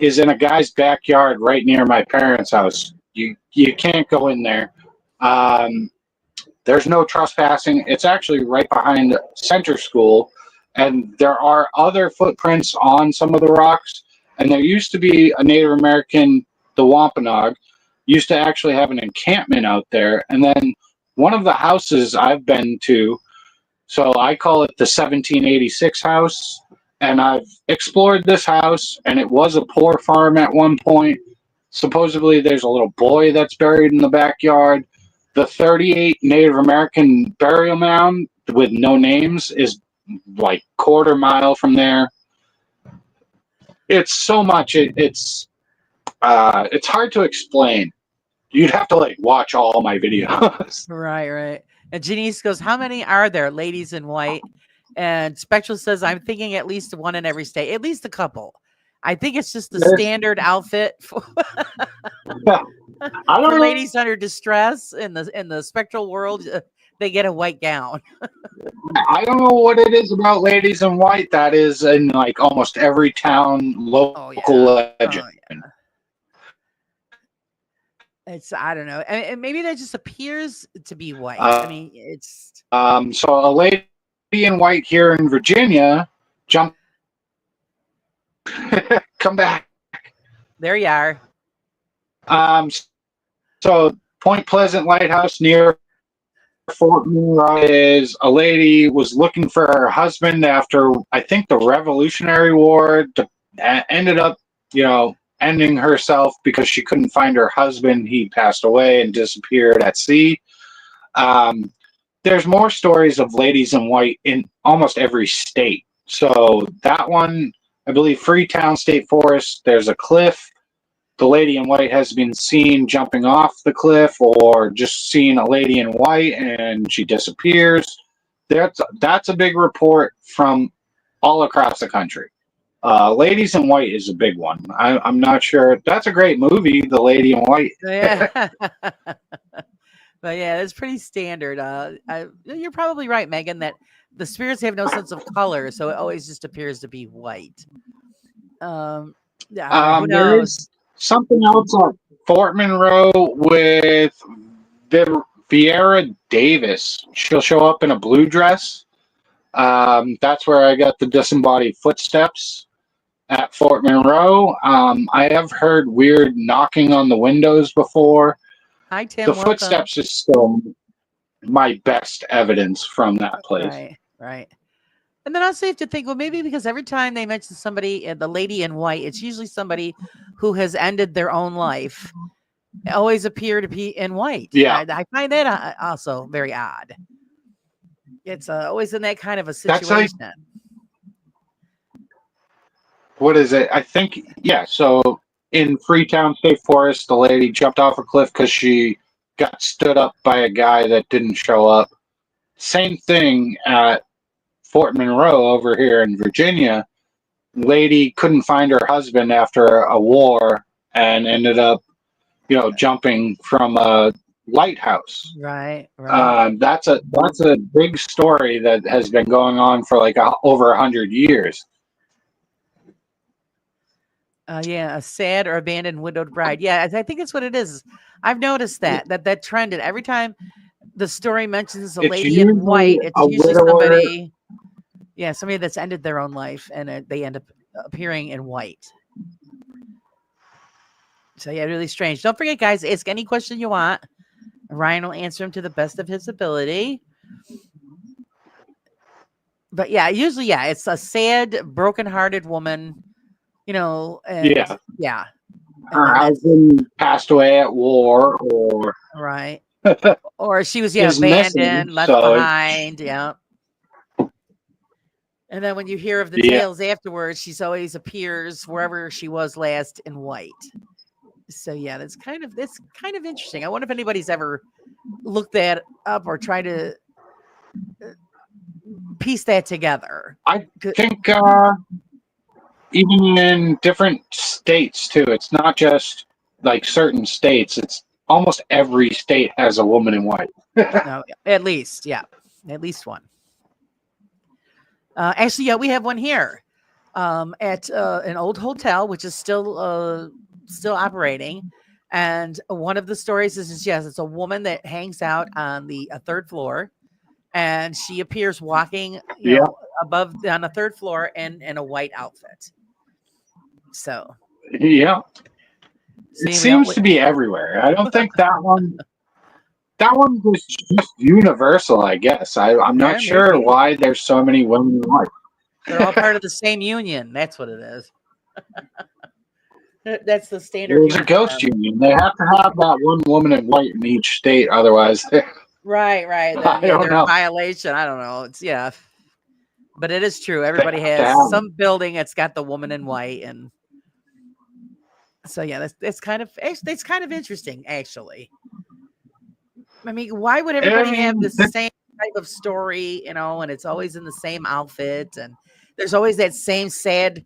is in a guy's backyard right near my parents' house. You can't go in there. There's no trespassing. It's actually right behind Center School, and there are other footprints on some of the rocks. And there used to be a Native American, the Wampanoag, used to actually have an encampment out there. And then one of the houses I've been to, so I call it the 1786 house, and I've explored this house, and it was a poor farm at one point. Supposedly there's a little boy that's buried in the backyard. The 38 Native American burial mound with no names is like quarter mile from there. It's so much. It's hard to explain. You'd have to like watch all my videos. Right. And Janice goes, how many are there, ladies in white? And Spectral says, I'm thinking at least one in every state, at least a couple. I think it's just the standard outfit for, I don't for know. ladies under distress in the spectral world. They get a white gown. I don't know what it is about ladies in white that is in like almost every town local legend. It's, I don't know. And maybe that just appears to be white. I mean, it's. So a lady in white here in Virginia jumped. Come back. There you are. So Point Pleasant Lighthouse near Fort Monroe is a lady was looking for her husband after I think the Revolutionary War. Ended up, ending herself because she couldn't find her husband. He passed away and disappeared at sea. There's more stories of ladies in white in almost every state. So that one, I believe Freetown State Forest, there's a cliff. The lady in white has been seen jumping off the cliff or just seen a lady in white and she disappears. That's a big report from all across the country. Ladies in White is a big one. I'm not sure. That's a great movie, The Lady in White. Yeah. But yeah, it's pretty standard. You're probably right, Megan, that the spirits have no sense of color, so it always just appears to be white. Yeah, who knows? There is something else at Fort Monroe with Vieira Davis. She'll show up in a blue dress. That's where I got the disembodied footsteps at Fort Monroe. I have heard weird knocking on the windows before. Hi, Tim. The welcome. footsteps is still my best evidence from that place. Right. And then also you have to think, well, maybe because every time they mention somebody, the lady in white, it's usually somebody who has ended their own life. Always appear to be in white. Yeah. I find that also very odd. It's always in that kind of a That's like, situation. what is it? I think, yeah. So in Freetown State Forest, the lady jumped off a cliff because she got stood up by a guy that didn't show up. Same thing at Fort Monroe over here in Virginia. Lady couldn't find her husband after a war and ended up, jumping from a lighthouse. Right, right. That's a big story that has been going on for like over 100 years. Yeah, a sad or abandoned widowed bride. Yeah, I think that's what it is. I've noticed that trended every time the story mentions a It's lady in usually white. It's a usually widower. somebody that's ended their own life, and they end up appearing in white. So yeah, really strange. Don't forget, guys, ask any question you want. Ryan will answer them to the best of his ability. But yeah, usually, yeah, it's a sad, broken-hearted woman, and Yeah, yeah, and her then that's husband passed away at war or right. Or she was is missing. abandoned, left So behind. Yeah. And then when you hear of the yeah, tales afterwards, she's always appears wherever she was last in white. So yeah, that's kind of interesting. I wonder if anybody's ever looked that up or tried to piece that together. I think even in different states too. It's not just like certain states. It's almost every state has a woman in white. No, at least, yeah, at least one. Actually, yeah, we have one here at an old hotel, which is still operating. And one of the stories is yes, it's a woman that hangs out on the third floor, and she appears walking, Yeah. above on the third floor in a white outfit. So Yeah. see, It seems to be everywhere. I don't think that one. That one was just universal, I guess. I'm yeah, not sure maybe. why there's so many women in white. They're all part of the same union. That's what it is. That's the standard There's a ghost uniform. union. They have to have that one woman in white in each state, otherwise, Right. Then I yeah, don't they're in know. violation. I don't know. It's yeah. But it is true. They Everybody have to has have some building that's got the woman in white, and so yeah, that's kind of interesting, actually. I mean, why would I everybody have the mean, same type of story, and it's always in the same outfit, and there's always that same sad,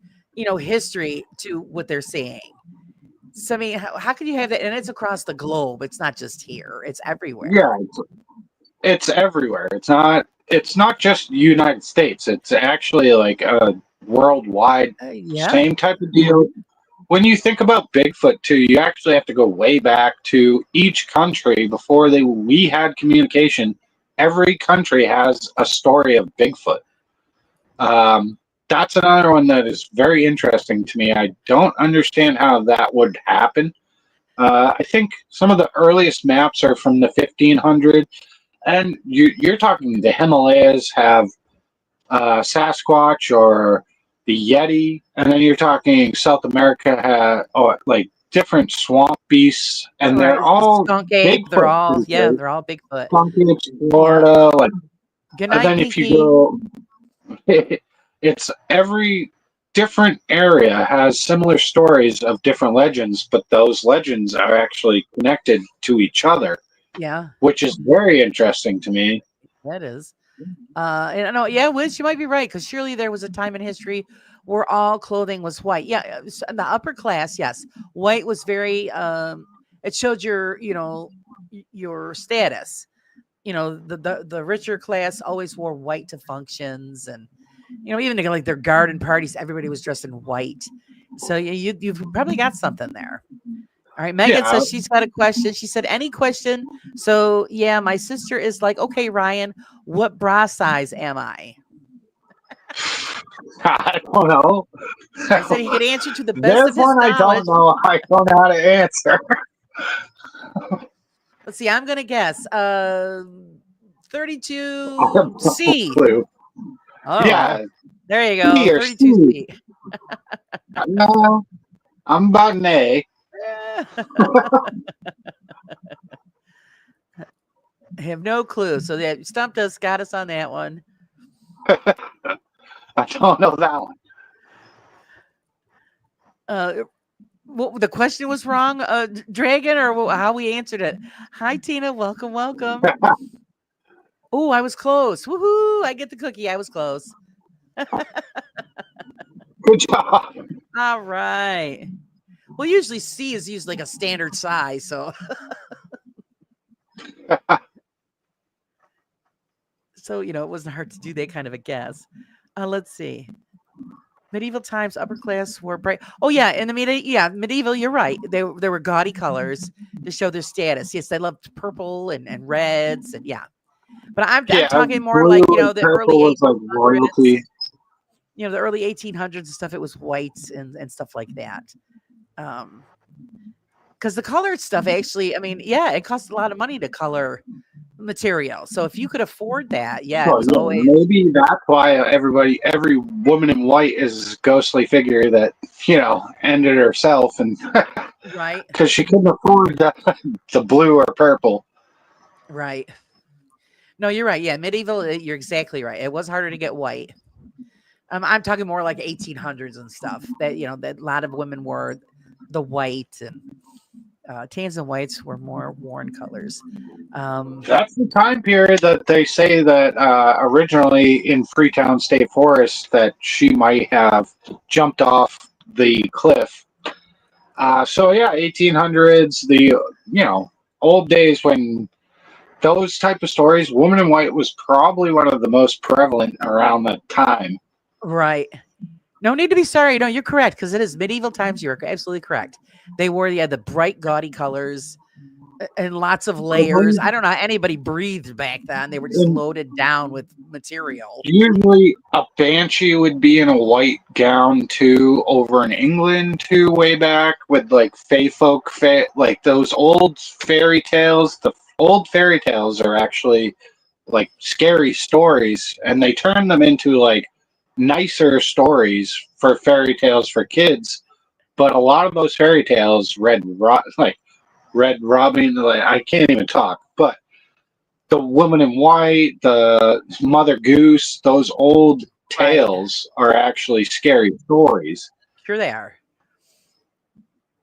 history to what they're saying. So I mean, how can you have that? And it's across the globe. It's not just here. It's everywhere. yeah, it's everywhere. It's not just United States. It's actually like a worldwide Yeah. same type of deal. When you think about Bigfoot too, you actually have to go way back to each country before we had communication. Every country has a story of Bigfoot. That's another one that is very interesting to me. I don't understand how that would happen. I think some of the earliest maps are from the 1500s, and you're talking the Himalayas have Sasquatch or the Yeti, and then you're talking South America like different swamp beasts, and Right. they're all Skunk ape. They're Bigfoot all creatures. they're all Bigfoot. Skunk apes, Yeah. Florida, like, Good and night, then if you Pinky. go, it's every different area has similar stories of different legends, but those legends are actually connected to each other, Yeah, which is very interesting to me. that is. And I know, yeah, Wiz, you might be right, because surely there was a time in history where all clothing was white. Yeah, in the upper class, yes, white was very. It showed your status. The richer class always wore white to functions, and even to like their garden parties, everybody was dressed in white. So you've probably got something there. All right, Megan Yeah, says she's got a question. She said, any question? So yeah, my sister is like, okay, Ryan, what bra size am I? I don't know. I said he could answer to the best There's of his one I knowledge. don't know. I don't know how to answer. Let's see, I'm gonna guess. I have 32C. no clue. Oh, Yeah, there you go. C or 32C. No, I'm about an A. I have no clue. So that stumped us, got us on that one. I don't know that one. What the question was wrong, Dragon, or how we answered it. Hi, Tina. Welcome, welcome. Oh, I was close. Woohoo! I get the cookie. I was close. Good job. All right. Well, usually C is usually like a standard size, so so it wasn't hard to do that kind of a guess. Let's see. Medieval times, upper class were bright. Oh yeah, in the medieval. You're right. There were gaudy colors to show their status. Yes, they loved purple and reds and yeah. But I'm talking more blue like and the purple early was like 1800s. royalty. The early 1800s and stuff. It was whites and stuff like that. Because the colored stuff actually, I mean, yeah, it costs a lot of money to color material. So if you could afford that, yeah, it Well, was yeah, always maybe that's why every woman in white is a ghostly figure that ended herself, and right. because she couldn't afford the blue or purple. Right. No, you're right. Yeah, medieval. You're exactly right. It was harder to get white. I'm talking more like 1800s and stuff. That that a lot of women wore the white and tans and whites were more worn colors. That's the time period that they say that originally in Freetown State Forest that she might have jumped off the cliff. So yeah, 1800s, the old days when those type of stories, woman in white was probably one of the most prevalent around that time. Right. No need to be sorry. No, you're correct because it is medieval times. You're absolutely correct. They wore the bright gaudy colors and lots of layers. I don't know how anybody breathed back then. They were just loaded down with material. Usually a banshee would be in a white gown too, over in England too, way back with like fae folk, like those old fairy tales. The old fairy tales are actually like scary stories, and they turn them into like nicer stories for fairy tales for kids. But a lot of those fairy tales, Red Robin, like I can't even talk, but the Woman in White, the Mother Goose, those old tales are actually scary stories. Sure they are.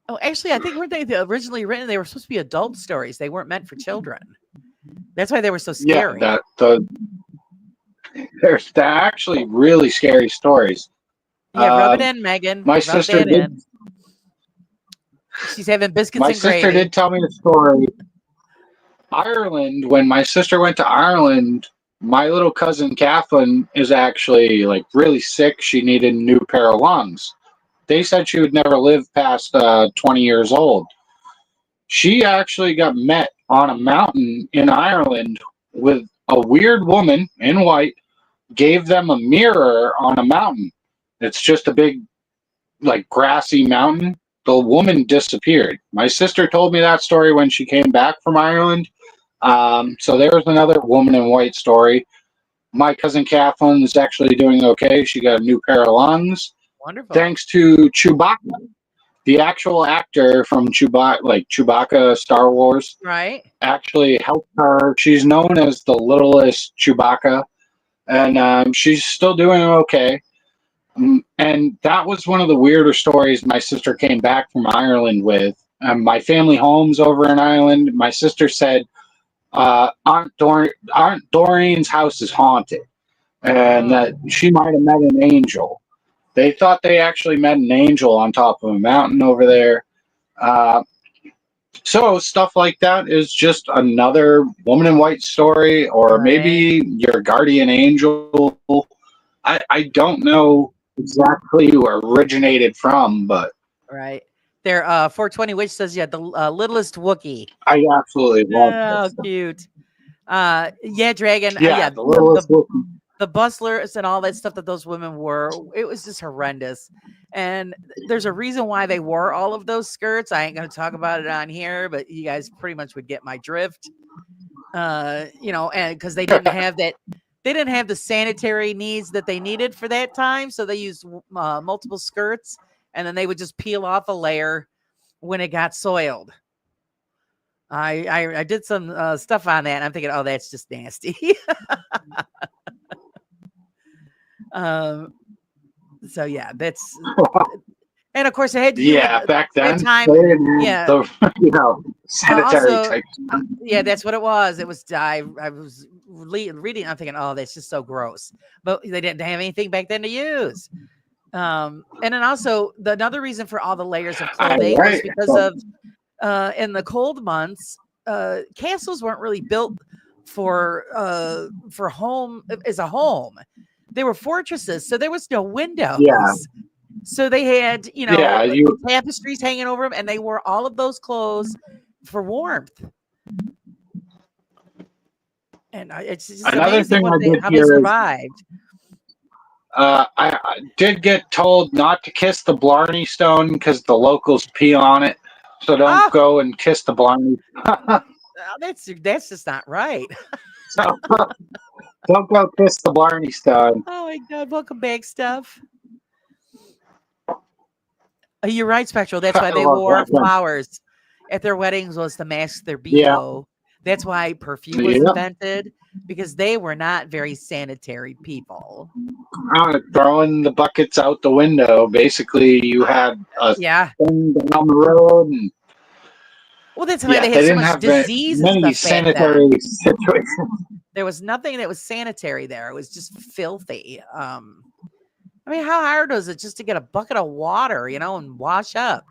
Oh, actually, I think weren't they originally written? They were supposed to be adult stories. They weren't meant for children. That's why they were so scary. Yeah, they're actually really scary stories. Yeah, rub it in, Megan. My rub sister that did. in. She's having biscuits My and sister gravy. did tell me a story. Ireland, when my sister went to Ireland, my little cousin Kathleen is actually like really sick. She needed a new pair of lungs. They said she would never live past 20 years old. She actually got met on a mountain in Ireland with a weird woman in white, gave them a mirror on a mountain. It's just a big, like, grassy mountain. The woman disappeared. My sister told me that story when she came back from Ireland. So there's another woman in white story. My cousin Kathleen is actually doing okay. She got a new pair of lungs. Wonderful. Thanks to Chewbacca, the actual actor from Chewbacca, Star Wars. Right. Actually helped her. She's known as the littlest Chewbacca, and she's still doing okay. And that was one of the weirder stories my sister came back from Ireland with. My family home's over in Ireland. My sister said Aunt Doreen's house is haunted, and that she might have met an angel. They thought they actually met an angel on top of a mountain over there. So stuff like that is just another woman in white story, or maybe your guardian angel. I don't know exactly who originated from, but right there. 420 Witch says, yeah, the littlest Wookiee. I absolutely love Oh, this. cute. Yeah, Dragon. Yeah, the littlest Wookiee. The bustlers and all that stuff that those women wore, it was just horrendous. And there's a reason why they wore all of those skirts. I ain't going to talk about it on here, but you guys pretty much would get my drift. And because they didn't have that, they didn't have the sanitary needs that they needed for that time. So they used multiple skirts, and then they would just peel off a layer when it got soiled. I did some stuff on that, and I'm thinking, oh, that's just nasty. So yeah, that's, and of course it had to do Yeah, with back then, that time. they didn't have Yeah. the sanitary Also, type. yeah, that's what it was. It was I was reading. I'm thinking, oh, that's just so gross. But they didn't have anything back then to use. And then also another reason for all the layers of clothing was Right. because of in the cold months, castles weren't really built for home as a home. They were fortresses, so there was no windows. Yeah. So they had, Yeah, you tapestries hanging over them, and they wore all of those clothes for warmth. And it's just Another amazing thing I did how they hear is survived. I did get told not to kiss the Blarney Stone because the locals pee on it. So don't Oh, go and kiss the Blarney. that's just not right. So don't go kiss the Blarney Stone. Oh my God! Welcome back, Steph. You're right, Spectral. That's why I they love wore that one. flowers at their weddings, was to mask their Yeah. BO. That's why perfume was Yeah. invented, because they were not very sanitary people. Throwing the buckets out the window. Basically, you had a Yeah. thing down the road, and Well, that's why yeah, they they had so didn't much have disease and many stuff back then. sanitary situations. There was nothing that was sanitary there. It was just filthy. I mean, how hard was it just to get a bucket of water, and wash up?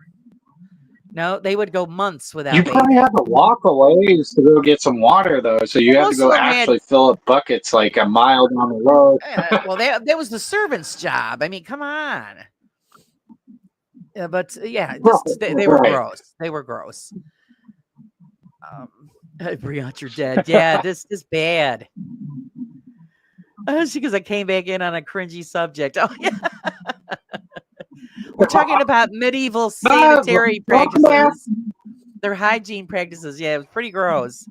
No, they would go months without You probably bathing. had to walk a ways to go get some water, though. So you Well, had to most of go them had. actually fill up buckets like a mile down the road. Well, that was the servant's job. I mean, come on. Yeah, but yeah, they were Right. gross. They were gross. Brianna, you're dead. Yeah, this is bad. Because I came back in on a cringy subject. Oh yeah. We're talking about medieval sanitary welcome back. practices. Their hygiene practices. Yeah, it was pretty gross.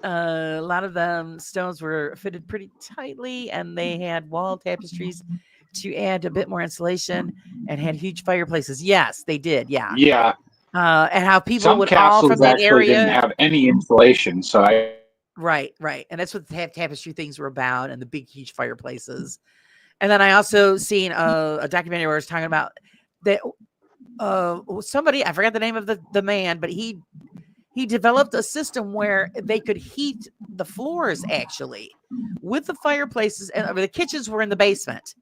A lot of them stones were fitted pretty tightly, and they had wall tapestries to add a bit more insulation, and had huge fireplaces. Yes, they did. Yeah. Yeah. And how people Some would all from castles that actually didn't area. have any insulation, so Right. And that's what the tapestry things were about, and the big, huge fireplaces. And then I also seen a documentary where I was talking about that somebody, I forgot the name of the man, but he developed a system where they could heat the floors actually with the fireplaces, and the kitchens were in the basement.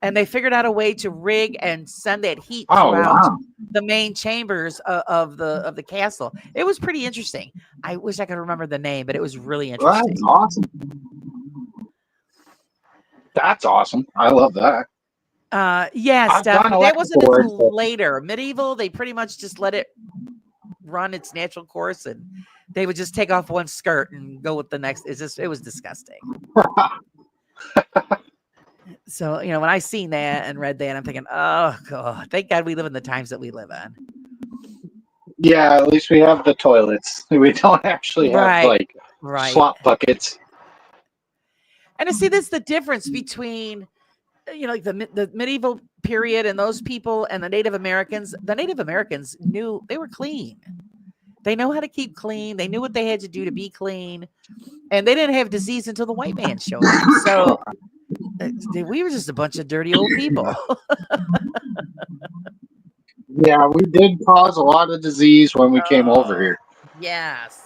And they figured out a way to rig and send that heat throughout the main chambers of the castle. It was pretty interesting. I wish I could remember the name, but it was really interesting. That's awesome. That's awesome. I love that. Yeah, Steph, but that wasn't before, until later. Medieval, they pretty much just let it run its natural course, and they would just take off one skirt and go with the next. It was disgusting. So, when I seen that and read that, I'm thinking, oh God, thank God we live in the times that we live in. Yeah, at least we have the toilets. We don't actually have slop buckets. And I see this the difference between like the medieval period and those people and the Native Americans. The Native Americans knew they were clean. They know how to keep clean. They knew what they had to do to be clean, and they didn't have disease until the white man showed up. So we were just a bunch of dirty old people. Yeah, we did cause a lot of disease when we came over here. Yes.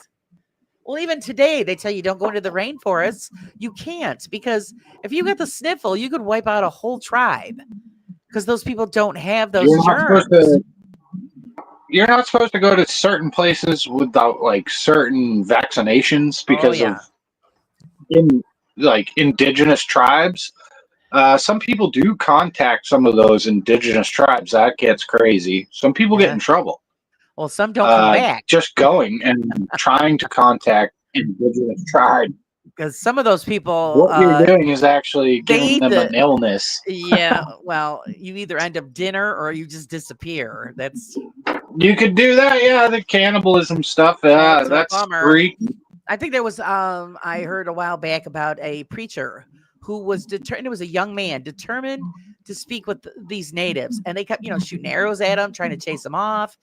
Well, even today, they tell you don't go into the rainforests. You can't, because if you got the sniffle, you could wipe out a whole tribe, because those people don't have those germs. You're not supposed to go to certain places without certain vaccinations because of indigenous tribes. Some people do contact some of those indigenous tribes. That gets crazy. Some people get in trouble. Well, some don't come back. Just going and trying to contact indigenous tribes. Because some of those people, what you're doing is actually giving them an illness. Yeah, well, you either end up dinner or you just disappear. You could do that, yeah. The cannibalism stuff, that's freaky. I think there was, I heard a while back about a preacher who was determined. It was a young man determined to speak with these natives, and they kept, shooting arrows at him, trying to chase him off.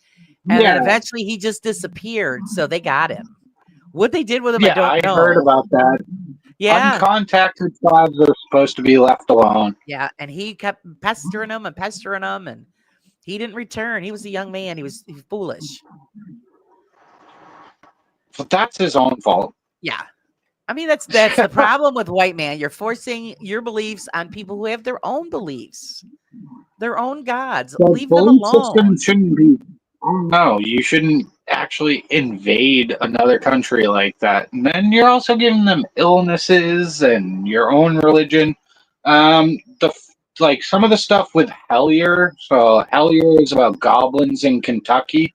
And then Yeah, eventually he just disappeared. So they got him. What they did with him, I yeah, don't I heard know. about that. Yeah. Uncontacted tribes are supposed to be left alone. Yeah. And he kept pestering them and pestering them. And he didn't return. He was a young man. He was foolish. But that's his own fault. Yeah. I mean, that's the problem with white man. You're forcing your beliefs on people who have their own beliefs, their own gods. The Leave them belief system alone. shouldn't be. No, you shouldn't actually invade another country like that. And then you're also giving them illnesses and your own religion. The like some of the stuff with Hellier. So Hellier is about goblins in Kentucky.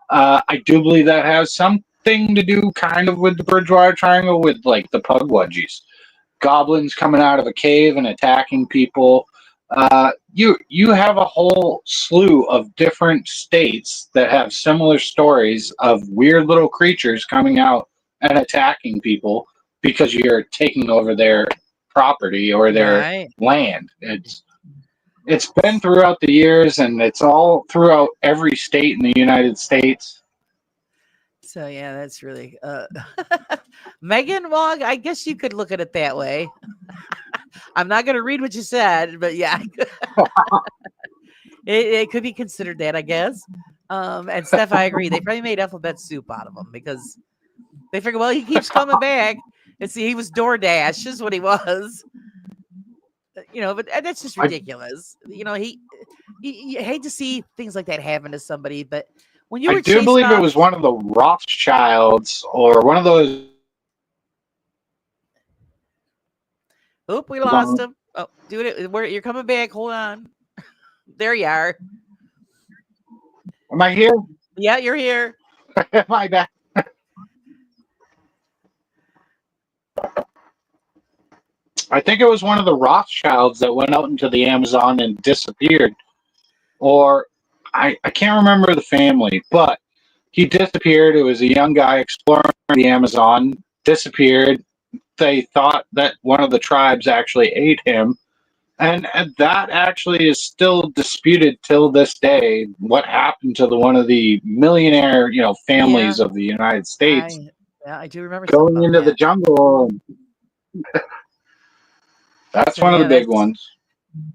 I do believe that has something to do kind of with the Bridgewater Triangle with like the Pugwudgies. Goblins coming out of a cave and attacking people. You have a whole slew of different states that have similar stories of weird little creatures coming out and attacking people because you're taking over their property or their Right. land. It's been throughout the years, and it's all throughout every state in the United States. So yeah, that's really Megan. Well, I guess you could look at it that way. I'm not going to read what you said, but yeah, it could be considered that, I guess. And Steph, I agree. They probably made alphabet soup out of him because they figure, well, he keeps coming back. And see, he was DoorDash, is what he was. But that's just I, ridiculous. You hate to see things like that happen to somebody, but when you I were do chasing believe it off, was one of the Rothschilds or one of those. oop, we lost him. Oh, dude, you're coming back. Hold on. There you are. Am I here? Yeah, you're here. Am I back? I think it was one of the Rothschilds that went out into the Amazon and disappeared. Or I can't remember the family, but he disappeared. It was a young guy exploring the Amazon, disappeared. They thought that one of the tribes actually ate him. And that actually is still disputed till this day. What happened to one of the millionaire, Yeah, families of the United States I do remember something going about into the that. jungle? That's So one of the yeah, big that's. ones.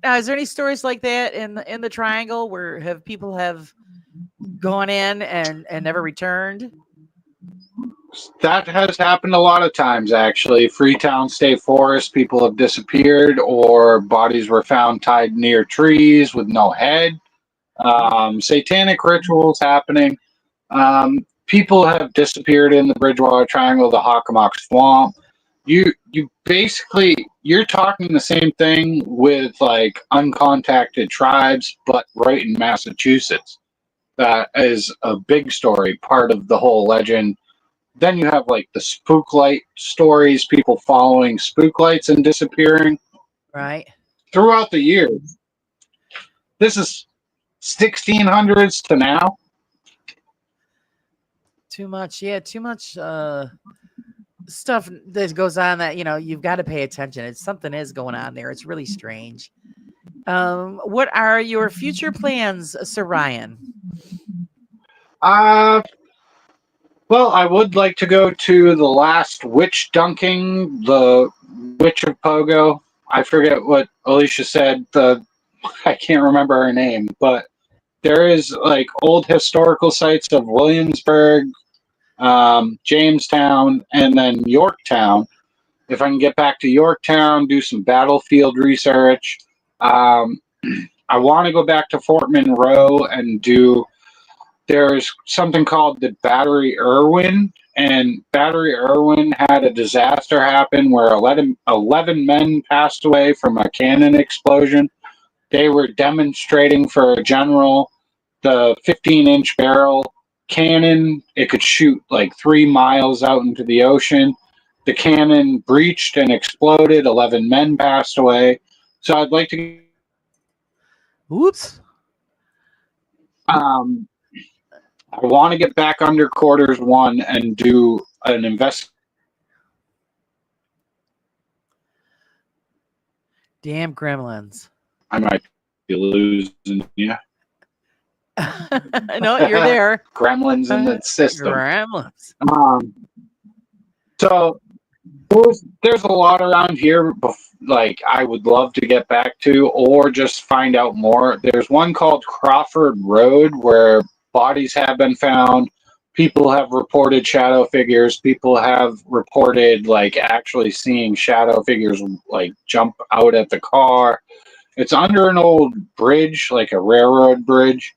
Now, is there any stories like that in the triangle where people have gone in and never returned? That has happened a lot of times, actually. Freetown State Forest, people have disappeared, or bodies were found tied near trees with no head. Satanic rituals happening. People have disappeared in the Bridgewater Triangle, the Hockomock Swamp. You basically you're talking the same thing with like uncontacted tribes, but right in Massachusetts. That is a big story, part of the whole legend. Then you have like the spook light stories, people following spook lights and disappearing Right. throughout the years. This is 1600s to now. Too much. Yeah, too much stuff that goes on that you've got to pay attention. It's something is going on there. It's really strange. What are your future plans, Sir Ryan? Uh, well, I would like to go to the last witch dunking, the Witch of Pogo. I forget what Alicia said. I can't remember her name, but there is like old historical sites of Williamsburg, Jamestown, and then Yorktown. If I can get back to Yorktown, do some battlefield research. Um, I want to go back to Fort Monroe and do. There's something called the Battery Irwin, and Battery Irwin had a disaster happen where 11 men passed away from a cannon explosion. They were demonstrating for a general the 15-inch barrel cannon. It could shoot like 3 miles out into the ocean. The cannon breached and exploded. 11 men passed away. So I'd like to. Oops. I want to get back under quarters one and do an invest. Damn gremlins. I might be losing. Yeah. No, you're there. Gremlins in the system. Gremlins. So there's a lot around here, like I would love to get back to, or just find out more. There's one called Crawford Road where bodies have been found. People have reported shadow figures. People have reported like actually seeing shadow figures like jump out at the car. It's under an old bridge, like a railroad bridge.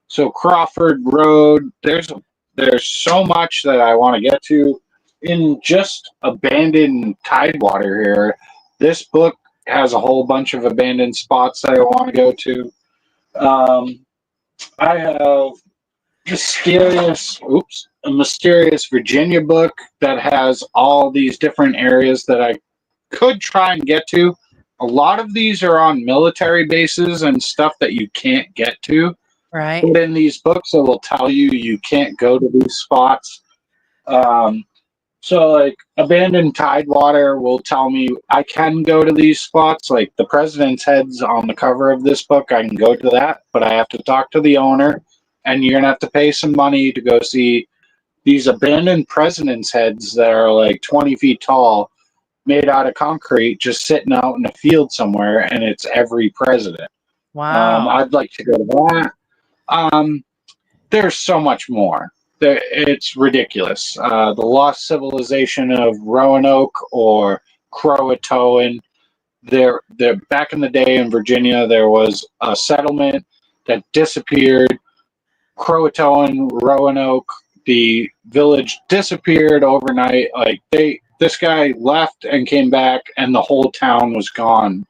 So Crawford Road, there's so much that I want to get to in just abandoned tidewater here. This book has a whole bunch of abandoned spots that I want to go to. I have a mysterious Virginia book that has all these different areas that I could try and get to. A lot of these are on military bases and stuff that you can't get to. Right. But in these books, it will tell you can't go to these spots. So, like, abandoned tidewater will tell me I can go to these spots. Like, the president's head's on the cover of this book. I can go to that, but I have to talk to the owner, and you're going to have to pay some money to go see these abandoned president's heads that are, like, 20 feet tall, made out of concrete, just sitting out in a field somewhere, and it's every president. Wow. I'd like to go to that. There's so much more. It's ridiculous. The lost civilization of Roanoke or Croatoan. There, back in the day in Virginia, there was a settlement that disappeared. Croatoan, Roanoke, the village disappeared overnight. Like this guy left and came back, and the whole town was gone.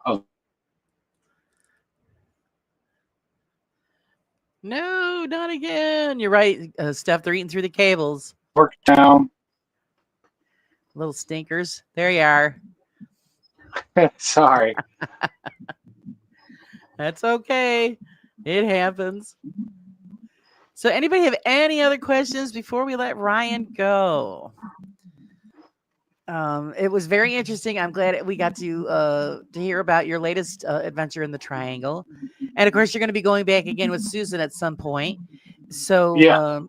No, not again. You're right, Steph. They're eating through the cables. Town. Little stinkers. There you are. Sorry. That's okay. It happens. So anybody have any other questions before we let Ryan go? It was very interesting. I'm glad we got to hear about your latest adventure in the Triangle. And of course, you're going to be going back again with Susan at some point. So Yeah.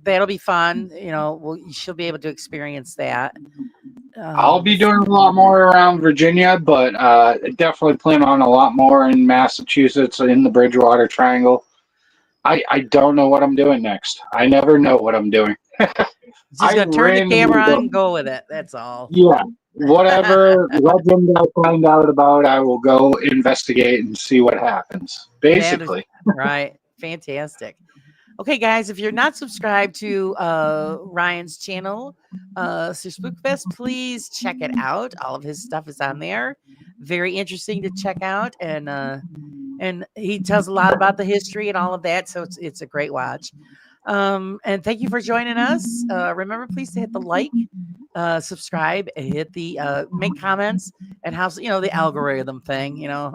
that'll be fun. You know, she'll be able to experience that. I'll be doing a lot more around Virginia, but definitely plan on a lot more in Massachusetts in the Bridgewater Triangle. I don't know what I'm doing next. I never know what I'm doing. Just gonna turn the camera on and go with it. That's all. Yeah. Whatever legend I find out about, I will go investigate and see what happens. Basically. Right. Fantastic. Okay, guys, if you're not subscribed to Ryan's channel, Sir Spookfest, please check it out. All of his stuff is on there. Very interesting to check out, and he tells a lot about the history and all of that. So it's a great watch. And thank you for joining us. Remember, please to hit the like, subscribe, and hit the make comments, and how's the algorithm thing. Yeah.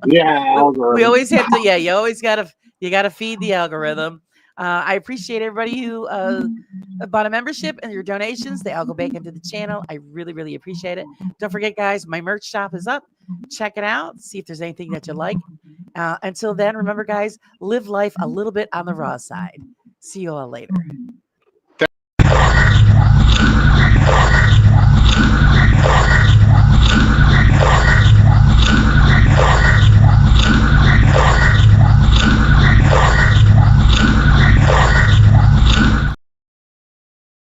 we always have to. Yeah, you always gotta feed the algorithm. I appreciate everybody who bought a membership and your donations. They all go back into the channel. I really, really appreciate it. Don't forget, guys, my merch shop is up. Check it out. See if there's anything that you like. Until then, remember, guys, live life a little bit on the raw side. See you all later.